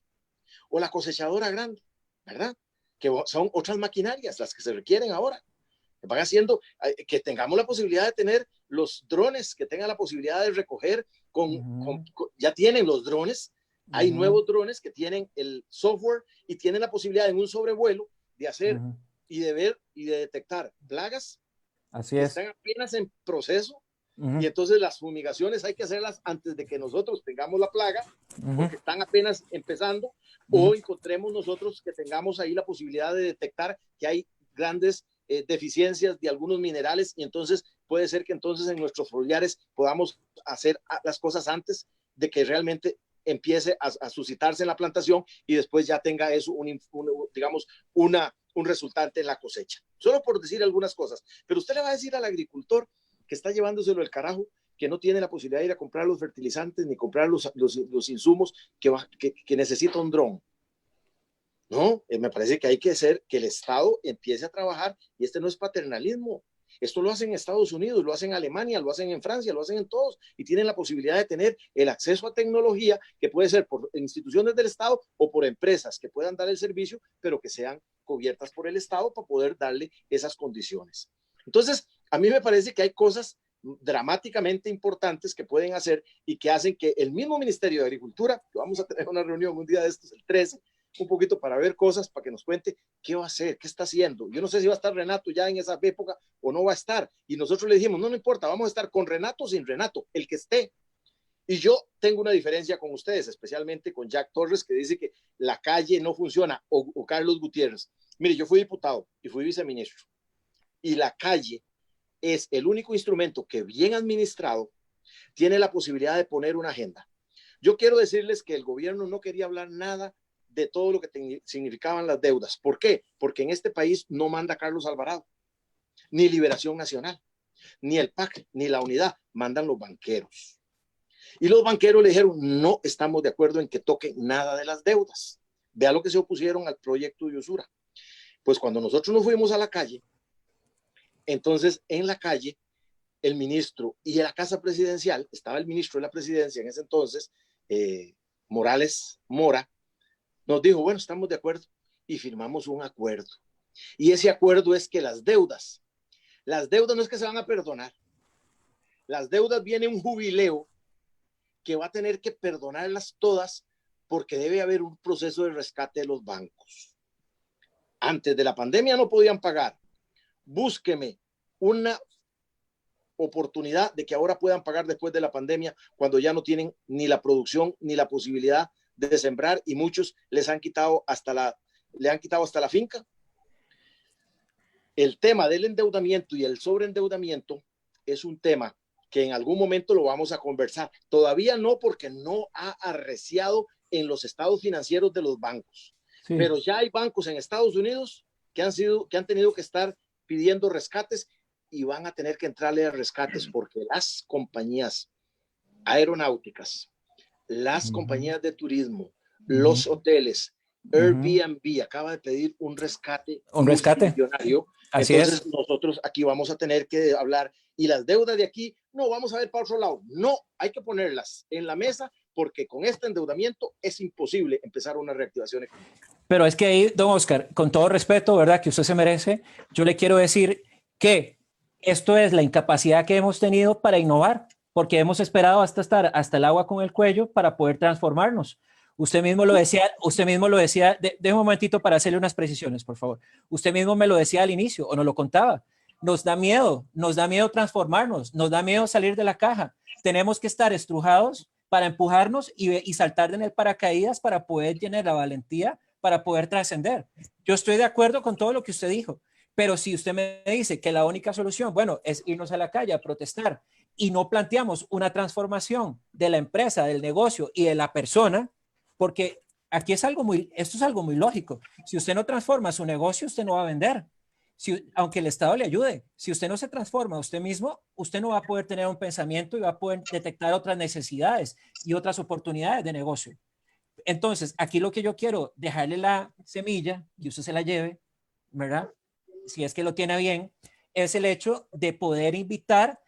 o la cosechadora grande, ¿verdad? Que son otras maquinarias las que se requieren ahora. Que van haciendo que tengamos la posibilidad de tener los drones, que tengan la posibilidad de recoger ya tienen los drones Hay nuevos drones que tienen el software y tienen la posibilidad en un sobrevuelo de hacer y de ver y de detectar plagas. Así es. Están apenas en proceso. Y entonces las fumigaciones hay que hacerlas antes de que nosotros tengamos la plaga, porque están apenas empezando, o encontremos nosotros que tengamos ahí la posibilidad de detectar que hay grandes deficiencias de algunos minerales, y entonces puede ser que entonces en nuestros foliares podamos hacer las cosas antes de que realmente empiece a suscitarse en la plantación y después ya tenga eso un resultante en la cosecha. Solo por decir algunas cosas. Pero usted le va a decir al agricultor que está llevándoselo el carajo, que no tiene la posibilidad de ir a comprar los fertilizantes ni comprar los insumos que necesita un dron. No, me parece que hay que hacer que el Estado empiece a trabajar, y este no es paternalismo. Esto lo hacen en Estados Unidos, lo hacen en Alemania, lo hacen en Francia, lo hacen en todos, y tienen la posibilidad de tener el acceso a tecnología que puede ser por instituciones del Estado o por empresas que puedan dar el servicio, pero que sean cubiertas por el Estado para poder darle esas condiciones. Entonces, a mí me parece que hay cosas dramáticamente importantes que pueden hacer y que hacen que el mismo Ministerio de Agricultura, que vamos a tener una reunión un día de estos, el 13, un poquito para ver cosas, para que nos cuente qué va a hacer, qué está haciendo. Yo no sé si va a estar Renato ya en esa época o no va a estar. Y nosotros le dijimos, no importa, vamos a estar con Renato o sin Renato, el que esté. Y yo tengo una diferencia con ustedes, especialmente con Jack Torres, que dice que la calle no funciona, o Carlos Gutiérrez. Mire, yo fui diputado y fui viceministro, y la calle es el único instrumento que, bien administrado, tiene la posibilidad de poner una agenda. Yo quiero decirles que el gobierno no quería hablar nada de todo lo que significaban las deudas. ¿Por qué? Porque en este país no manda Carlos Alvarado, ni Liberación Nacional, ni el PAC, ni la Unidad, mandan los banqueros. Y los banqueros le dijeron, no estamos de acuerdo en que toque nada de las deudas. Vea lo que se opusieron al proyecto de usura. Pues cuando nosotros nos fuimos a la calle, entonces en la calle el ministro y en la casa presidencial, estaba el ministro de la presidencia en ese entonces, Morales Mora, nos dijo, bueno, estamos de acuerdo, y firmamos un acuerdo. Y ese acuerdo es que las deudas no es que se van a perdonar, las deudas viene un jubileo que va a tener que perdonarlas todas, porque debe haber un proceso de rescate de los bancos. Antes de la pandemia no podían pagar. Búsqueme una oportunidad de que ahora puedan pagar después de la pandemia, cuando ya no tienen ni la producción ni la posibilidad de sembrar, y muchos le han quitado hasta la finca. El tema del endeudamiento y el sobreendeudamiento es un tema que en algún momento lo vamos a conversar. Todavía no, porque no ha arreciado en los estados financieros de los bancos. Sí. Pero ya hay bancos en Estados Unidos que han tenido que estar pidiendo rescates, y van a tener que entrarle a rescates, porque las compañías aeronáuticas, las compañías de turismo, los hoteles, Airbnb acaba de pedir un rescate. Un rescate millonario. Así Entonces es. nosotros aquí vamos a tener que hablar, y las deudas de aquí, no, vamos a ver para otro lado. No, hay que ponerlas en la mesa, porque con este endeudamiento es imposible empezar una reactivación económica. Pero es que ahí, don Oscar, con todo respeto, ¿verdad?, que usted se merece, yo le quiero decir que esto es la incapacidad que hemos tenido para innovar, porque hemos esperado hasta estar hasta el agua con el cuello para poder transformarnos. Usted mismo lo decía, de un momentito para hacerle unas precisiones, por favor. Usted mismo me lo decía al inicio, o nos lo contaba. Nos da miedo transformarnos, nos da miedo salir de la caja. Tenemos que estar estrujados para empujarnos y saltar en el paracaídas para poder tener la valentía para poder trascender. Yo estoy de acuerdo con todo lo que usted dijo, pero si usted me dice que la única solución, bueno, es irnos a la calle a protestar, y no planteamos una transformación de la empresa, del negocio y de la persona, porque aquí esto es algo muy lógico. Si usted no transforma su negocio, usted no va a vender. Aunque el Estado le ayude, si usted no se transforma usted mismo, usted no va a poder tener un pensamiento y va a poder detectar otras necesidades y otras oportunidades de negocio. Entonces, aquí lo que yo quiero, dejarle la semilla y usted se la lleve, ¿verdad?, si es que lo tiene bien, es el hecho de poder invitar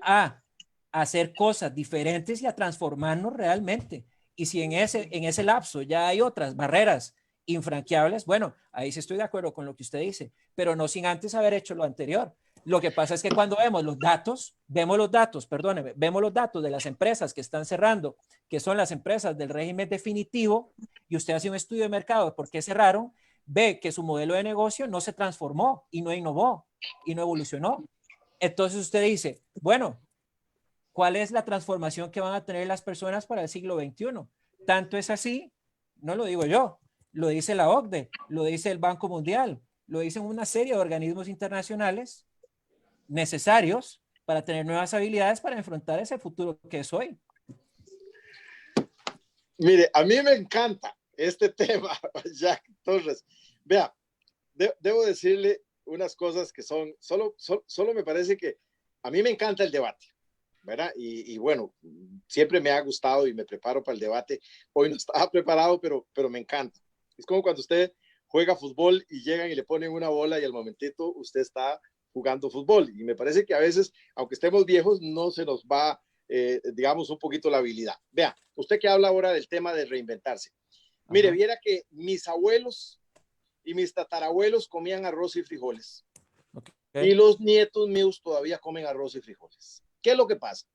a hacer cosas diferentes y a transformarnos realmente. Y si en ese lapso ya hay otras barreras infranqueables, bueno, ahí sí estoy de acuerdo con lo que usted dice, pero no sin antes haber hecho lo anterior. Lo que pasa es que cuando vemos los datos de las empresas que están cerrando, que son las empresas del régimen definitivo, y usted hace un estudio de mercado de por qué cerraron, ve que su modelo de negocio no se transformó y no innovó y no evolucionó. Entonces usted dice, bueno, ¿cuál es la transformación que van a tener las personas para el siglo XXI? Tanto es así, no lo digo yo, lo dice la OCDE, lo dice el Banco Mundial, lo dicen una serie de organismos internacionales necesarios para tener nuevas habilidades para enfrentar ese futuro que es hoy. Mire, a mí me encanta este tema, Jack Torres. Vea, debo decirle unas cosas que son, solo me parece que a mí me encanta el debate, ¿verdad? Y bueno, siempre me ha gustado y me preparo para el debate. Hoy no estaba preparado, pero me encanta. Es como cuando usted juega fútbol y llegan y le ponen una bola y al momentito usted está jugando fútbol. Y me parece que a veces, aunque estemos viejos, no se nos va, digamos, un poquito la habilidad. Vea, usted que habla ahora del tema de reinventarse. Mire, viera que mis abuelos y mis tatarabuelos comían arroz y frijoles. Okay. Y los nietos míos todavía comen arroz y frijoles. ¿Qué es lo que pasa?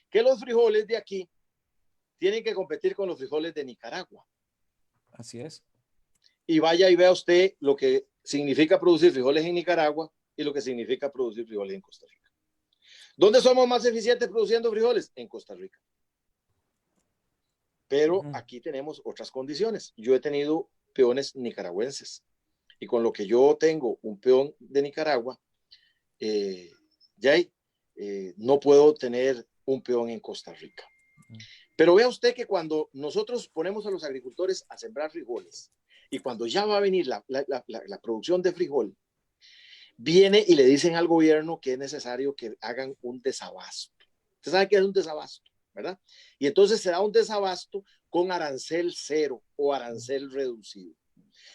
Que los frijoles de aquí tienen que competir con los frijoles de Nicaragua. Así es. Y vaya y vea usted lo que significa producir frijoles en Nicaragua y lo que significa producir frijoles en Costa Rica. ¿Dónde somos más eficientes produciendo frijoles? En Costa Rica. Pero aquí tenemos otras condiciones. Yo he tenido peones nicaragüenses y con lo que yo tengo un peón de Nicaragua, no puedo tener un peón en Costa Rica. Pero vea usted que cuando nosotros ponemos a los agricultores a sembrar frijoles y cuando ya va a venir la producción de frijol, viene y le dicen al gobierno que es necesario que hagan un desabasto. Usted sabe qué es un desabasto, ¿verdad? Y entonces se da un desabasto con arancel cero o arancel reducido.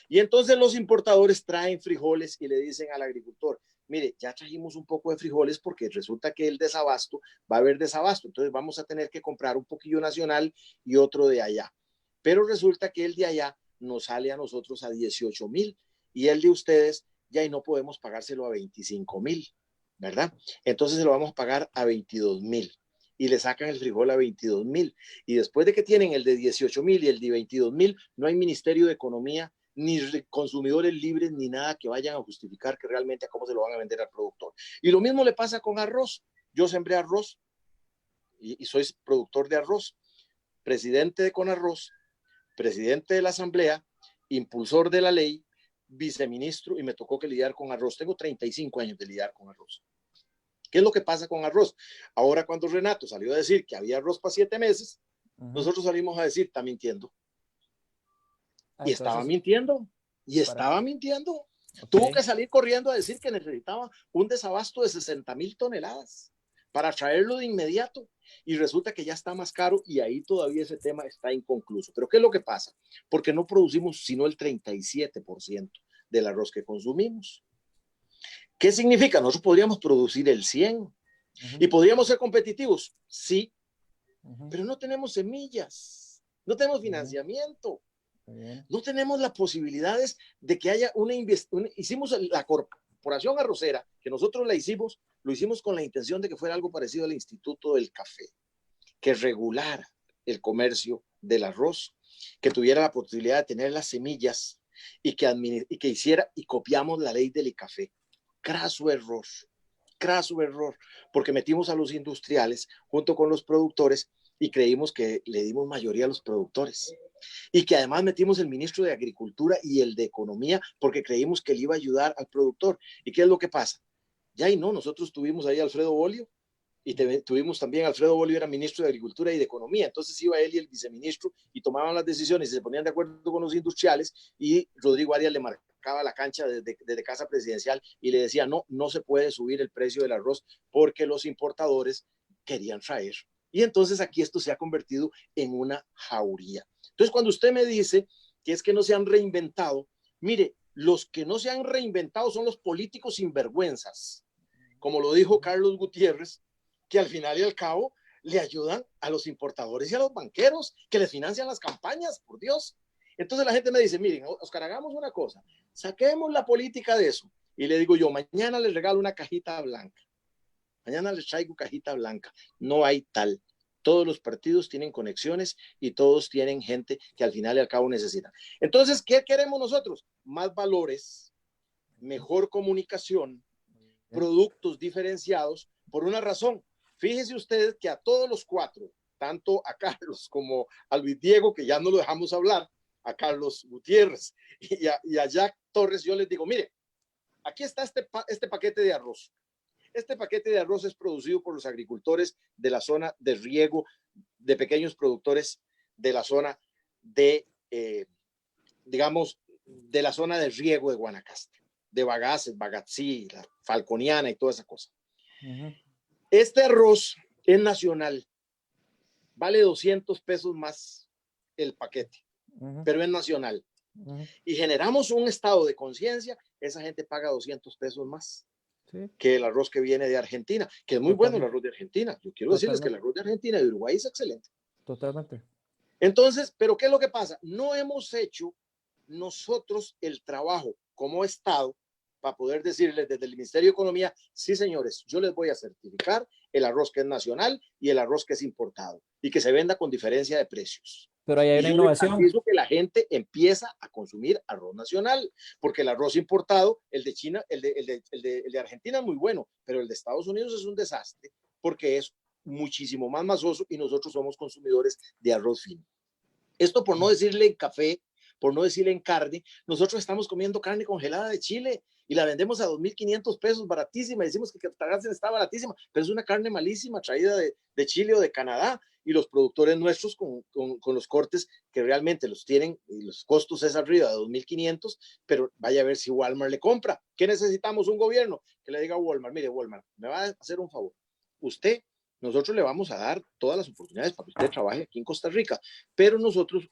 Y entonces los importadores traen frijoles y le dicen al agricultor, mire, ya trajimos un poco de frijoles porque resulta que el desabasto, va a haber desabasto, entonces vamos a tener que comprar un poquillo nacional y otro de allá. Pero resulta que el de allá nos sale a nosotros a 18,000 y el de ustedes ya no podemos pagárselo a 25,000, ¿verdad? Entonces se lo vamos a pagar a 22,000 y le sacan el frijol a 22,000. Y después de que tienen el de 18,000 y el de 22,000, no hay Ministerio de Economía ni consumidores libres, ni nada que vayan a justificar que realmente a cómo se lo van a vender al productor. Y lo mismo le pasa con arroz. Yo sembré arroz y soy productor de arroz, presidente de Conarroz, presidente de la Asamblea, impulsor de la ley, viceministro, y me tocó que lidiar con arroz. Tengo 35 años de lidiar con arroz. ¿Qué es lo que pasa con arroz? Ahora cuando Renato salió a decir que había arroz para 7 meses, nosotros salimos a decir, está mintiendo. Y estaba mintiendo, Tuvo que salir corriendo a decir que necesitaba un desabasto de 60,000 toneladas para traerlo de inmediato. Y resulta que ya está más caro y ahí todavía ese tema está inconcluso. Pero ¿qué es lo que pasa? Porque no producimos sino el 37% del arroz que consumimos. ¿Qué significa? Nosotros podríamos producir el 100% y podríamos ser competitivos, sí, pero no tenemos semillas, no tenemos financiamiento. No tenemos las posibilidades de que haya hicimos la Corporación Arrocera, que nosotros la hicimos, lo hicimos con la intención de que fuera algo parecido al Instituto del Café, que regulara el comercio del arroz, que tuviera la posibilidad de tener las semillas y que hiciera, y copiamos la ley del café. Craso error, porque metimos a los industriales junto con los productores y creímos que le dimos mayoría a los productores. Y que además metimos el ministro de Agricultura y el de Economía porque creímos que le iba a ayudar al productor. ¿Y qué es lo que pasa? Ya y no, nosotros tuvimos ahí a Alfredo Bolio y tuvimos también, Alfredo Bolio era ministro de Agricultura y de Economía, entonces iba él y el viceministro y tomaban las decisiones y se ponían de acuerdo con los industriales y Rodrigo Arias le marcaba la cancha desde Casa Presidencial y le decía, no se puede subir el precio del arroz porque los importadores querían traer. Y entonces aquí esto se ha convertido en una jauría. Entonces, cuando usted me dice que es que no se han reinventado, mire, los que no se han reinventado son los políticos sinvergüenzas, como lo dijo Carlos Gutiérrez, que al final y al cabo le ayudan a los importadores y a los banqueros que les financian las campañas, por Dios. Entonces la gente me dice, miren, Oscar, hagamos una cosa, saquemos la política de eso y le digo yo, mañana les regalo una cajita blanca, mañana les traigo cajita blanca. No hay tal. Todos los partidos tienen conexiones y todos tienen gente que al final y al cabo necesitan. Entonces, ¿qué queremos nosotros? Más valores, mejor comunicación, productos diferenciados, por una razón. Fíjese ustedes que a todos los cuatro, tanto a Carlos como a Luis Diego, que ya no lo dejamos hablar, a Carlos Gutiérrez y a Jack Torres, yo les digo, mire, aquí está este paquete de arroz. Este paquete de arroz es producido por los agricultores de la zona de riego, de pequeños productores de la zona de, digamos, de la zona de riego de Guanacaste, de Bagaces, Bagatzí, la Falconiana y toda esa cosa. Este arroz es nacional, vale 200 pesos más el paquete, pero es nacional. Y generamos un estado de conciencia, esa gente paga 200 pesos más que el arroz que viene de Argentina, que es muy bueno el arroz de Argentina. Yo quiero decirles que el arroz de Argentina y de Uruguay es excelente. Totalmente. Entonces, ¿pero qué es lo que pasa? No hemos hecho nosotros el trabajo como Estado para poder decirles desde el Ministerio de Economía, sí, señores, yo les voy a certificar el arroz que es nacional y el arroz que es importado y que se venda con diferencia de precios. Pero ahí hay una innovación. Hizo que la gente empieza a consumir arroz nacional, porque el arroz importado, el de China, el de Argentina es muy bueno, pero el de Estados Unidos es un desastre, porque es muchísimo más masoso y nosotros somos consumidores de arroz fino. Esto por no decirle en café, por no decirle en carne, nosotros estamos comiendo carne congelada de Chile y la vendemos a 2.500 pesos, baratísima. Decimos que está baratísima, pero es una carne malísima traída de Chile o de Canadá. Y los productores nuestros con los cortes que realmente los tienen y los costos es arriba de 2.500, pero vaya a ver si Walmart le compra. ¿Qué necesitamos? Un gobierno que le diga a Walmart, mire Walmart, me va a hacer un favor. Nosotros le vamos a dar todas las oportunidades para que usted trabaje aquí en Costa Rica, pero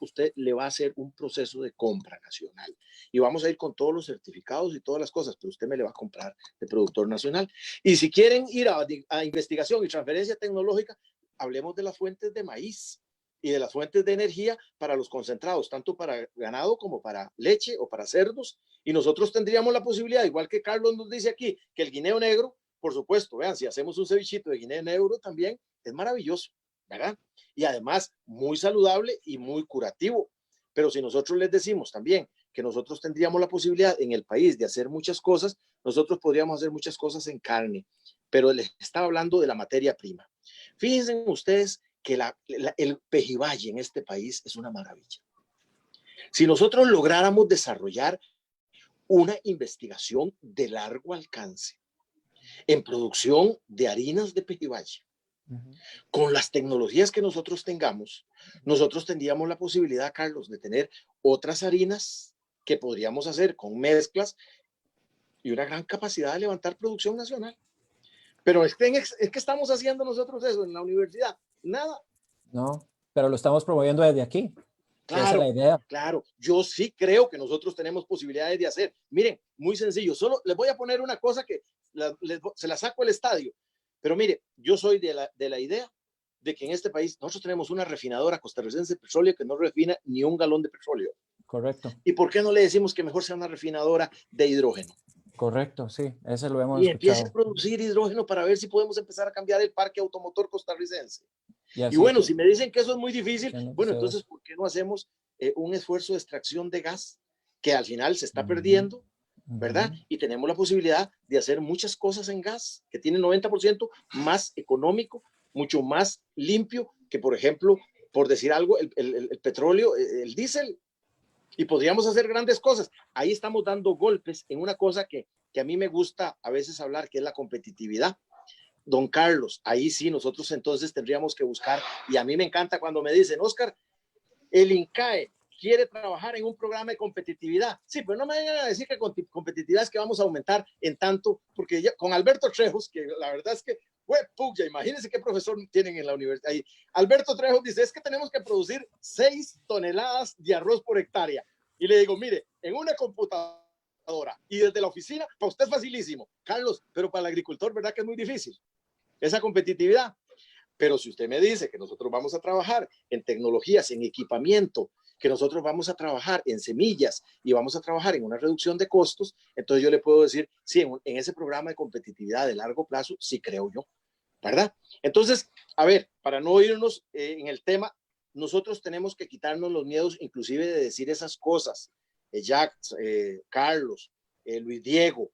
usted le va a hacer un proceso de compra nacional y vamos a ir con todos los certificados y todas las cosas, pero usted me le va a comprar de productor nacional. Y si quieren ir a investigación y transferencia tecnológica, hablemos de las fuentes de maíz y de las fuentes de energía para los concentrados, tanto para ganado como para leche o para cerdos. Y nosotros tendríamos la posibilidad, igual que Carlos nos dice aquí, que el guineo negro, por supuesto, vean, si hacemos un cevichito de guineo negro también es maravilloso, ¿verdad? Y además muy saludable y muy curativo. Pero si nosotros les decimos también que nosotros tendríamos la posibilidad en el país de hacer muchas cosas, nosotros podríamos hacer muchas cosas en carne, pero les estaba hablando de la materia prima. Fíjense ustedes que el pejibaye en este país es una maravilla. Si nosotros lográramos desarrollar una investigación de largo alcance en producción de harinas de pejibaye, con las tecnologías que nosotros tengamos, nosotros tendríamos la posibilidad, Carlos, de tener otras harinas que podríamos hacer con mezclas y una gran capacidad de levantar producción nacional. Pero es que estamos haciendo nosotros eso en la universidad. Nada. No, pero lo estamos promoviendo desde aquí. Claro, esa es la idea. Claro. Yo sí creo que nosotros tenemos posibilidades de hacer. Miren, muy sencillo. Solo les voy a poner una cosa que se la saco al estadio. Pero mire, yo soy de la idea de que en este país nosotros tenemos una refinadora costarricense de petróleo que no refina ni un galón de petróleo. Correcto. ¿Y por qué no le decimos que mejor sea una refinadora de hidrógeno? Correcto, sí, ese lo hemos y escuchado. empiece a producir hidrógeno para ver si podemos empezar a cambiar el parque automotor costarricense. Y bueno, si me dicen que eso es muy difícil, bueno, entonces, es. ¿por qué no hacemos un esfuerzo de extracción de gas que al final se está perdiendo, ¿verdad? Y tenemos la posibilidad de hacer muchas cosas en gas, que tiene 90% más económico, mucho más limpio que, por ejemplo, por decir algo, el petróleo, el diésel. Y podríamos hacer grandes cosas. Ahí estamos dando golpes en una cosa que a mí me gusta a veces hablar, que es la competitividad. Don Carlos, ahí sí nosotros entonces tendríamos que buscar, y a mí me encanta cuando me dicen, Oscar, el INCAE quiere trabajar en un programa de competitividad. Sí, pero no me vayan a decir que competitividad es que vamos a aumentar en tanto, porque ya, con Alberto Trejos, que la verdad es que, puya, imagínense qué profesor tienen en la universidad. Ahí, Alberto Trejos dice, es que tenemos que producir 6 toneladas de arroz por hectárea. Y le digo, mire, en una computadora y desde la oficina, para usted es facilísimo. Carlos, pero para el agricultor, ¿verdad que es muy difícil? Esa competitividad. Pero si usted me dice que nosotros vamos a trabajar en tecnologías, en equipamiento, que nosotros vamos a trabajar en semillas y vamos a trabajar en una reducción de costos, entonces yo le puedo decir, sí, en ese programa de competitividad de largo plazo, sí creo yo, ¿verdad? Entonces, a ver, para no irnos en el tema, nosotros tenemos que quitarnos los miedos, inclusive de decir esas cosas. Jack, Carlos, Luis Diego,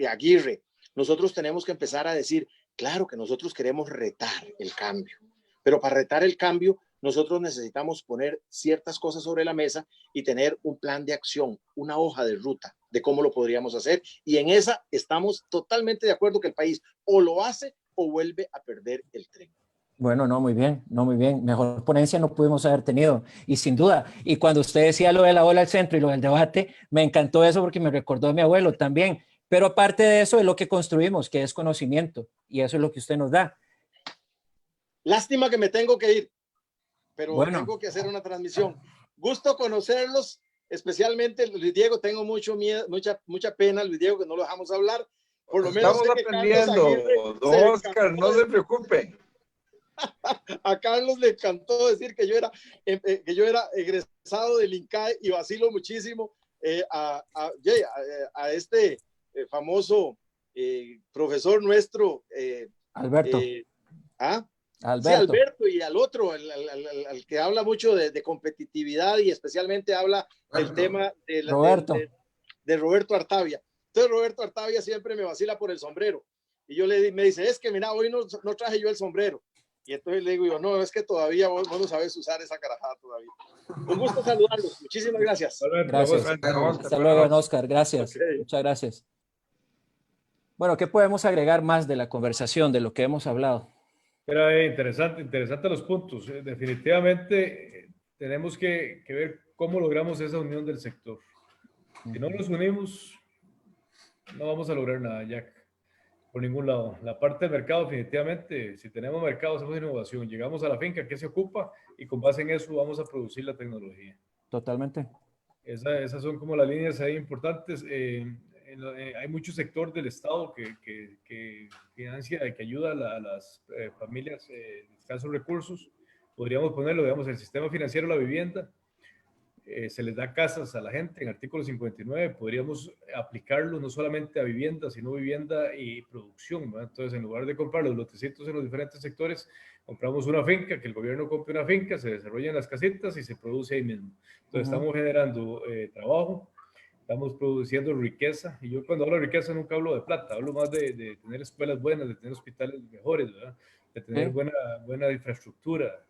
Aguirre, nosotros tenemos que empezar a decir, claro que nosotros queremos retar el cambio, pero para retar el cambio, nosotros necesitamos poner ciertas cosas sobre la mesa y tener un plan de acción, una hoja de ruta de cómo lo podríamos hacer. Y en esa estamos totalmente de acuerdo que el país o lo hace o vuelve a perder el tren. Bueno, no, muy bien, no, muy bien. Mejor ponencia no pudimos haber tenido. Y sin duda, y cuando usted decía lo de la bola al centro y lo del debate, me encantó eso porque me recordó a mi abuelo también. Pero aparte de eso, es lo que construimos, que es conocimiento. Y eso es lo que usted nos da. Lástima que me tengo que ir, pero bueno, tengo que hacer una transmisión. Gusto conocerlos, especialmente Luis Diego. Tengo mucho miedo, mucha pena, Luis Diego, que no lo dejamos hablar. Por lo menos estamos aprendiendo, don Oscar, no se preocupe. A Carlos le encantó decir que yo era egresado del INCAE y vacilo muchísimo a este famoso profesor nuestro. Alberto. Sí, Alberto, y al otro, al que habla mucho de competitividad y especialmente habla del tema de Roberto Artavia. Entonces Roberto Artavia siempre me vacila por el sombrero. Y me dice, es que mira, hoy no traje yo el sombrero. Y entonces le digo yo, no, es que todavía vos no sabes usar esa carajada todavía. Un gusto saludarlos. Muchísimas gracias. Gracias. Hasta luego, Oscar. Gracias. Okay. Muchas gracias. Bueno, ¿qué podemos agregar más de la conversación, de lo que hemos hablado? Era interesante los puntos. Definitivamente tenemos que ver cómo logramos esa unión del sector. Si no nos unimos, no vamos a lograr nada, Jack. Por ningún lado. La parte del mercado, definitivamente, si tenemos mercado, hacemos innovación. Llegamos a la finca, ¿qué se ocupa? Y con base en eso vamos a producir la tecnología. Totalmente. Esas son como las líneas ahí importantes. Hay mucho sector del Estado que financia y que ayuda a las familias de escasos recursos. Podríamos ponerlo, digamos, el sistema financiero de la vivienda. Se les da casas a la gente en artículo 59, podríamos aplicarlo no solamente a vivienda, sino vivienda y producción, ¿verdad? Entonces, en lugar de comprar los lotecitos en los diferentes sectores, compramos una finca, que el gobierno compre una finca, se desarrollan las casitas y se produce ahí mismo. Entonces, estamos generando trabajo, estamos produciendo riqueza, y yo cuando hablo de riqueza nunca hablo de plata, hablo más de tener escuelas buenas, de tener hospitales mejores, ¿verdad? De tener buena infraestructura,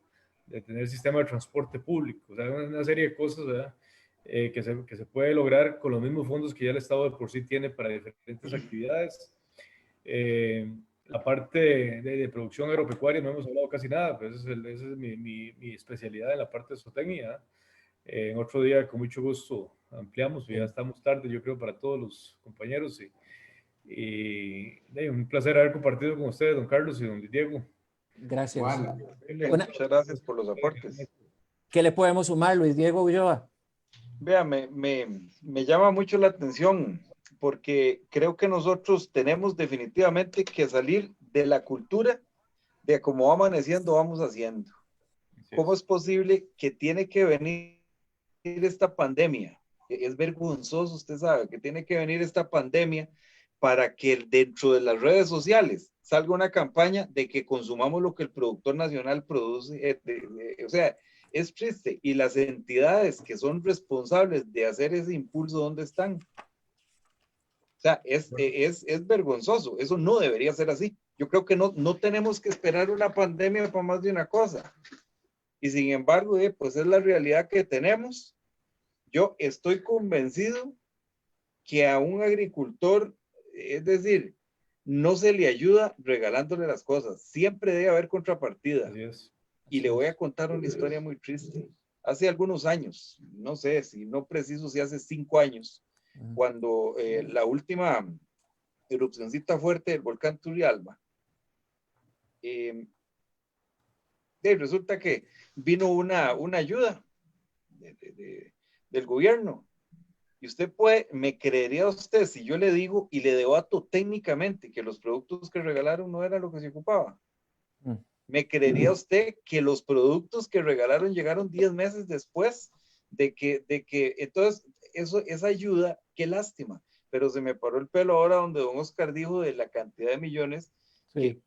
de tener sistema de transporte público, o sea, una serie de cosas, ¿verdad? Que se puede lograr con los mismos fondos que ya el Estado de por sí tiene para diferentes actividades. La parte de producción agropecuaria no hemos hablado casi nada, pues esa es mi especialidad en la parte de zootecnia. En otro día, con mucho gusto, ampliamos, ya estamos tarde, yo creo, para todos los compañeros, y un placer haber compartido con ustedes, don Carlos y don Diego. Gracias. Muchas gracias por los aportes. ¿Qué le podemos sumar, Luis Diego Ulloa? Vea, me llama mucho la atención porque creo que nosotros tenemos definitivamente que salir de la cultura de cómo va amaneciendo, vamos haciendo. ¿Cómo es posible que tiene que venir esta pandemia? Es vergonzoso, usted sabe, que tiene que venir esta pandemia para que dentro de las redes sociales salga una campaña de que consumamos lo que el productor nacional produce. O sea, es triste. Y las entidades que son responsables de hacer ese impulso, ¿dónde están? O sea, es vergonzoso. Eso no debería ser así. Yo creo que no tenemos que esperar una pandemia para más de una cosa. Y sin embargo, pues es la realidad que tenemos. Yo estoy convencido que a un agricultor, es decir, no se le ayuda regalándole las cosas. Siempre debe haber contrapartida. Y le voy a contar una historia muy triste. Hace algunos años, no sé si no preciso si hace 5 años, cuando la última erupcioncita fuerte del volcán Turrialba, resulta que vino una ayuda del gobierno. Y usted me creería usted si yo le digo y le debato técnicamente que los productos que regalaron no era lo que se ocupaba. ¿Me creería usted que los productos que regalaron llegaron 10 meses después entonces, esa ayuda, qué lástima, pero se me paró el pelo ahora donde don Oscar dijo de la cantidad de millones que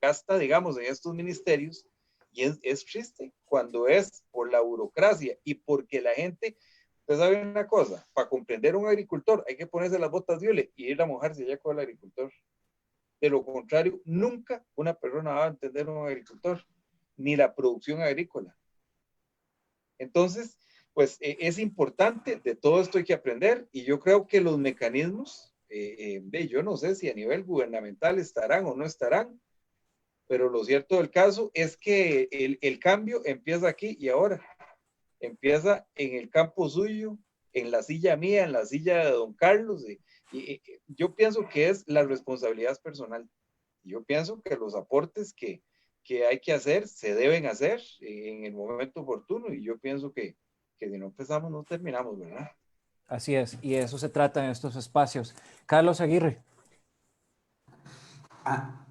gasta, digamos, en estos ministerios, y es triste cuando es por la burocracia y porque la gente, usted sabe una cosa, para comprender a un agricultor hay que ponerse las botas de hule y ir a mojarse allá con el agricultor. De lo contrario, nunca una persona va a entender a un agricultor, ni la producción agrícola. Entonces, pues es importante, de todo esto hay que aprender, y yo creo que los mecanismos, yo no sé si a nivel gubernamental estarán o no estarán, pero lo cierto del caso es que el cambio empieza aquí y ahora, empieza en el campo suyo, en la silla mía, en la silla de don Carlos, y yo pienso que es la responsabilidad personal. Yo pienso que los aportes que hay que hacer se deben hacer en el momento oportuno, y yo pienso que si no empezamos no terminamos, ¿verdad? Así es, y de eso se trata en estos espacios. Carlos Aguirre.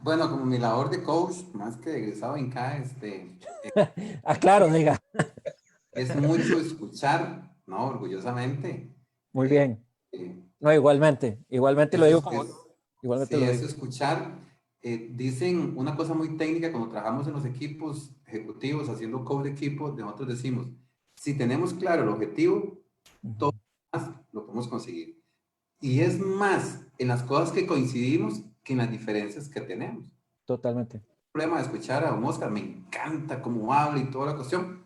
Bueno, como mi labor de coach, más que de egresado en CAE, Claro, diga. es mucho escuchar, ¿no? Orgullosamente. Muy bien. No, igualmente lo digo como... Igualmente sí, lo es digo. escuchar. Dicen una cosa muy técnica cuando trabajamos en los equipos ejecutivos, haciendo coach de equipo, nosotros decimos, si tenemos claro el objetivo, todo lo demás lo podemos conseguir. Y es más en las cosas que coincidimos que en las diferencias que tenemos. Totalmente. El problema de escuchar a don Oscar, me encanta cómo habla y toda la cuestión.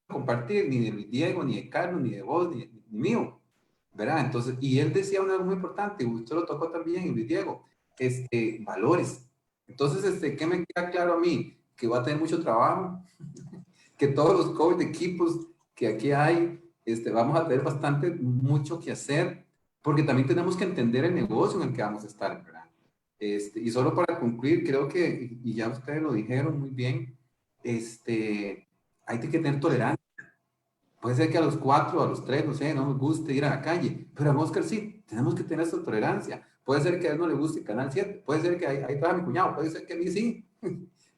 No compartir ni de Luis Diego, ni de Carlos, ni de vos, ni mío, ¿verdad? Entonces, y él decía algo muy importante, usted lo tocó también, Luis Diego, valores. Entonces, ¿qué me queda claro a mí? Que va a tener mucho trabajo, que todos los coaches de equipos que aquí hay, vamos a tener mucho que hacer, porque también tenemos que entender el negocio en el que vamos a estar, ¿verdad? Y solo para concluir, creo que, y ya ustedes lo dijeron muy bien, hay que tener tolerancia. Puede ser que a los 4, a los 3, no sé, no nos guste ir a la calle, pero a Oscar sí, tenemos que tener esa tolerancia. Puede ser que a él no le guste Canal 7, puede ser que ahí trabaja mi cuñado, puede ser que a mí sí,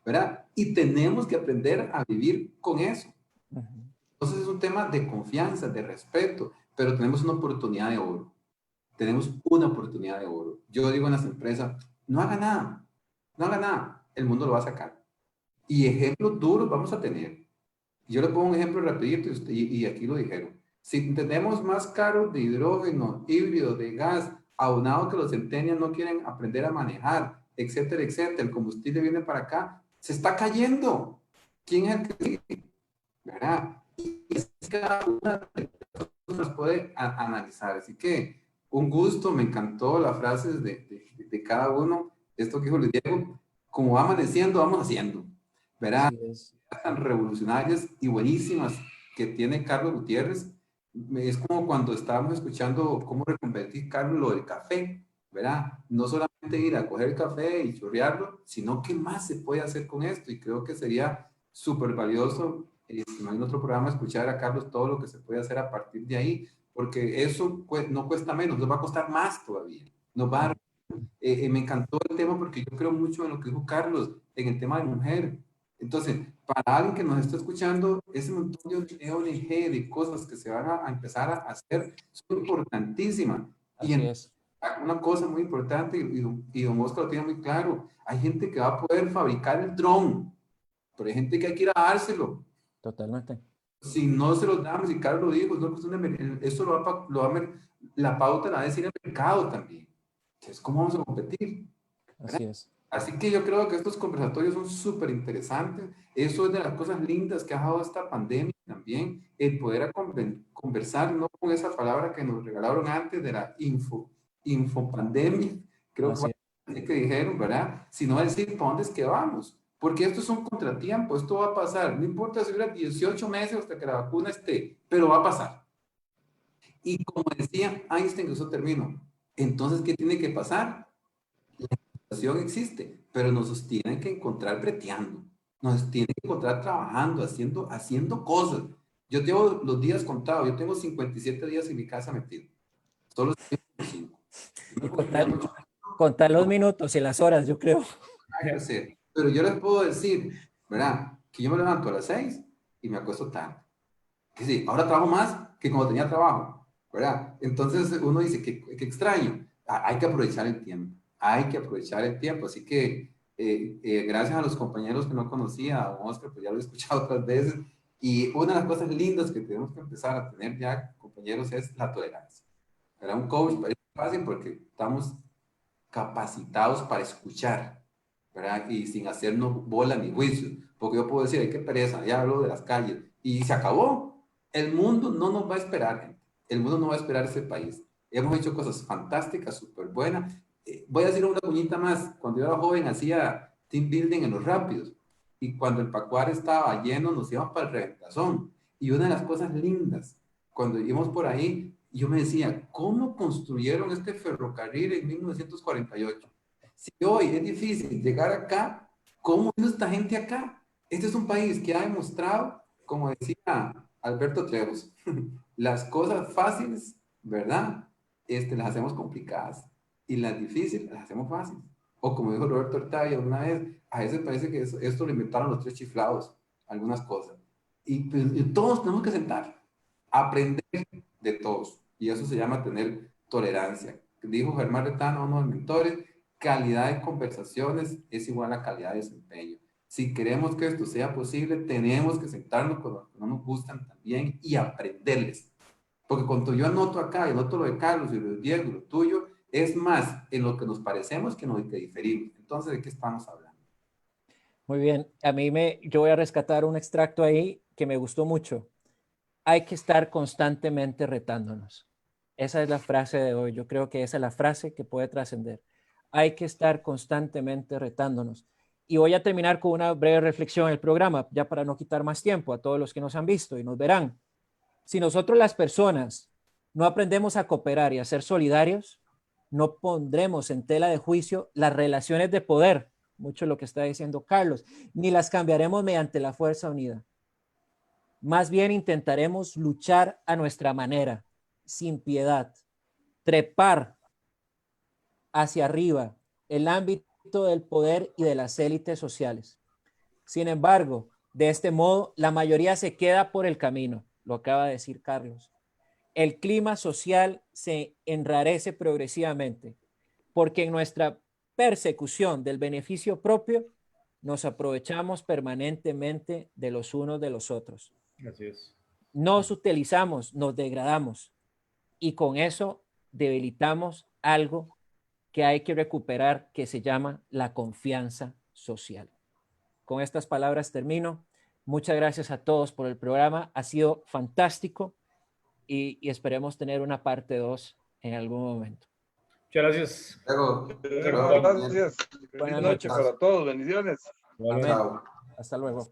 ¿verdad? Y tenemos que aprender a vivir con eso. Entonces es un tema de confianza, de respeto, pero tenemos una oportunidad de oro. Tenemos una oportunidad de oro. Yo digo en las empresas, no haga nada, el mundo lo va a sacar. Y ejemplos duros vamos a tener. Yo le pongo un ejemplo rapidito y aquí lo dijeron. Si tenemos más carros de hidrógeno, híbrido, de gas, aunado que los centennials no quieren aprender a manejar, etcétera, etcétera, el combustible viene para acá, se está cayendo. ¿Quién es el que sigue? ¿Verdad? Y cada una de las puede analizar. Así que un gusto, me encantó las frases de cada uno. Esto que dijo Luis Diego, como va amaneciendo, vamos haciendo. ¿Verdad? Tan revolucionarias y buenísimas que tiene Carlos Gutiérrez. Es como cuando estábamos escuchando cómo reconvertir, Carlos, lo del café, ¿verdad? No solamente ir a coger el café y chorrearlo, sino qué más se puede hacer con esto. Y creo que sería súper valioso, si no hay otro programa, escuchar a Carlos todo lo que se puede hacer a partir de ahí, porque eso no cuesta menos, nos va a costar más todavía. Nos va a... me encantó el tema porque yo creo mucho en lo que dijo Carlos, en el tema de mujer. Entonces, para alguien que nos está escuchando, ese montón de ONG, de cosas que se van a empezar a hacer, son importantísimas. Así es. Una cosa muy importante, y don Oscar lo tiene muy claro, hay gente que va a poder fabricar el dron, pero hay gente que hay que ir a dárselo. Totalmente. Si no se los damos, y Carlos lo dijo, es una cuestión de, eso la pauta la va a decir el mercado también. Entonces, ¿cómo vamos a competir? Así es. Así que yo creo que estos conversatorios son súper interesantes. Eso es de las cosas lindas que ha dado esta pandemia también, el poder conversar, no con esa palabra que nos regalaron antes de la infopandemia, creo que dijeron, ¿verdad? Sino decir, ¿para dónde es que vamos? Porque esto es un contratiempo, esto va a pasar. No importa si dura 18 meses hasta que la vacuna esté, pero va a pasar. Y como decía Einstein, eso termino. Entonces, ¿qué tiene que pasar? La situación existe, pero nos tienen que encontrar breteando, nos tienen que encontrar trabajando, haciendo cosas. Yo tengo los días contados, yo tengo 57 días en mi casa metido, solo 5. Contar los minutos y las horas, yo creo. Pero yo les puedo decir, ¿verdad? Que yo me levanto a las 6 y me acuesto tarde. Que sí, ahora trabajo más que cuando tenía trabajo, ¿verdad? Entonces uno dice, qué extraño. Hay que aprovechar el tiempo, hay que aprovechar el tiempo. Así que gracias a los compañeros que no conocía, a Oscar, pues ya lo he escuchado otras veces. Y una de las cosas lindas que tenemos que empezar a tener ya, compañeros, es la tolerancia. Era un coach, parece fácil porque estamos capacitados para escuchar, ¿verdad? Y sin hacernos bola ni juicio. Porque yo puedo decir, ay, qué pereza, ya hablo de las calles. Y se acabó. El mundo no nos va a esperar, gente. El mundo no va a esperar ese país. Hemos hecho cosas fantásticas, súper buenas. Voy a decir una cuñita más. Cuando yo era joven hacía team building en los rápidos. Y cuando el Pacuar estaba lleno, nos íbamos para el Reventazón. Y una de las cosas lindas, cuando íbamos por ahí, yo me decía, ¿cómo construyeron este ferrocarril en 1948? Si hoy es difícil llegar acá, ¿cómo vino esta gente acá? Este es un país que ha demostrado, como decía Alberto Trejos, las cosas fáciles, ¿verdad? Las hacemos complicadas y las difíciles las hacemos fáciles. O como dijo Roberto Ortavia una vez, a veces parece que esto lo inventaron los tres chiflados, algunas cosas. Y todos tenemos que sentar, aprender de todos. Y eso se llama tener tolerancia. Dijo Germán Retano, uno de los mentores, calidad de conversaciones es igual a calidad de desempeño. Si queremos que esto sea posible, tenemos que sentarnos con los que no nos gustan también y aprenderles. Porque cuando yo anoto acá, y anoto lo de Carlos y lo de Diego, lo tuyo, es más en lo que nos parecemos que en lo que diferimos. Entonces, ¿de qué estamos hablando? Muy bien. Yo voy a rescatar un extracto ahí que me gustó mucho. Hay que estar constantemente retándonos. Esa es la frase de hoy. Yo creo que esa es la frase que puede trascender. Hay que estar constantemente retándonos. Y voy a terminar con una breve reflexión en el programa, ya para no quitar más tiempo a todos los que nos han visto y nos verán. Si nosotros las personas no aprendemos a cooperar y a ser solidarios, no pondremos en tela de juicio las relaciones de poder, mucho lo que está diciendo Carlos, ni las cambiaremos mediante la fuerza unida. Más bien intentaremos luchar a nuestra manera, sin piedad, trepar hacia arriba el ámbito del poder y de las élites sociales. Sin embargo, de este modo, la mayoría se queda por el camino, lo acaba de decir Carlos. El clima social se enrarece progresivamente, porque en nuestra persecución del beneficio propio nos aprovechamos permanentemente de los unos de los otros. Así es. Nos utilizamos, nos degradamos y con eso debilitamos algo que hay que recuperar, que se llama la confianza social. Con estas palabras termino. Muchas gracias a todos por el programa. Ha sido fantástico y esperemos tener una parte 2 en algún momento. Muchas gracias. Luego, Gracias. Buenas Feliz noche noches. para todos. Bendiciones. Amén. chao. Hasta luego.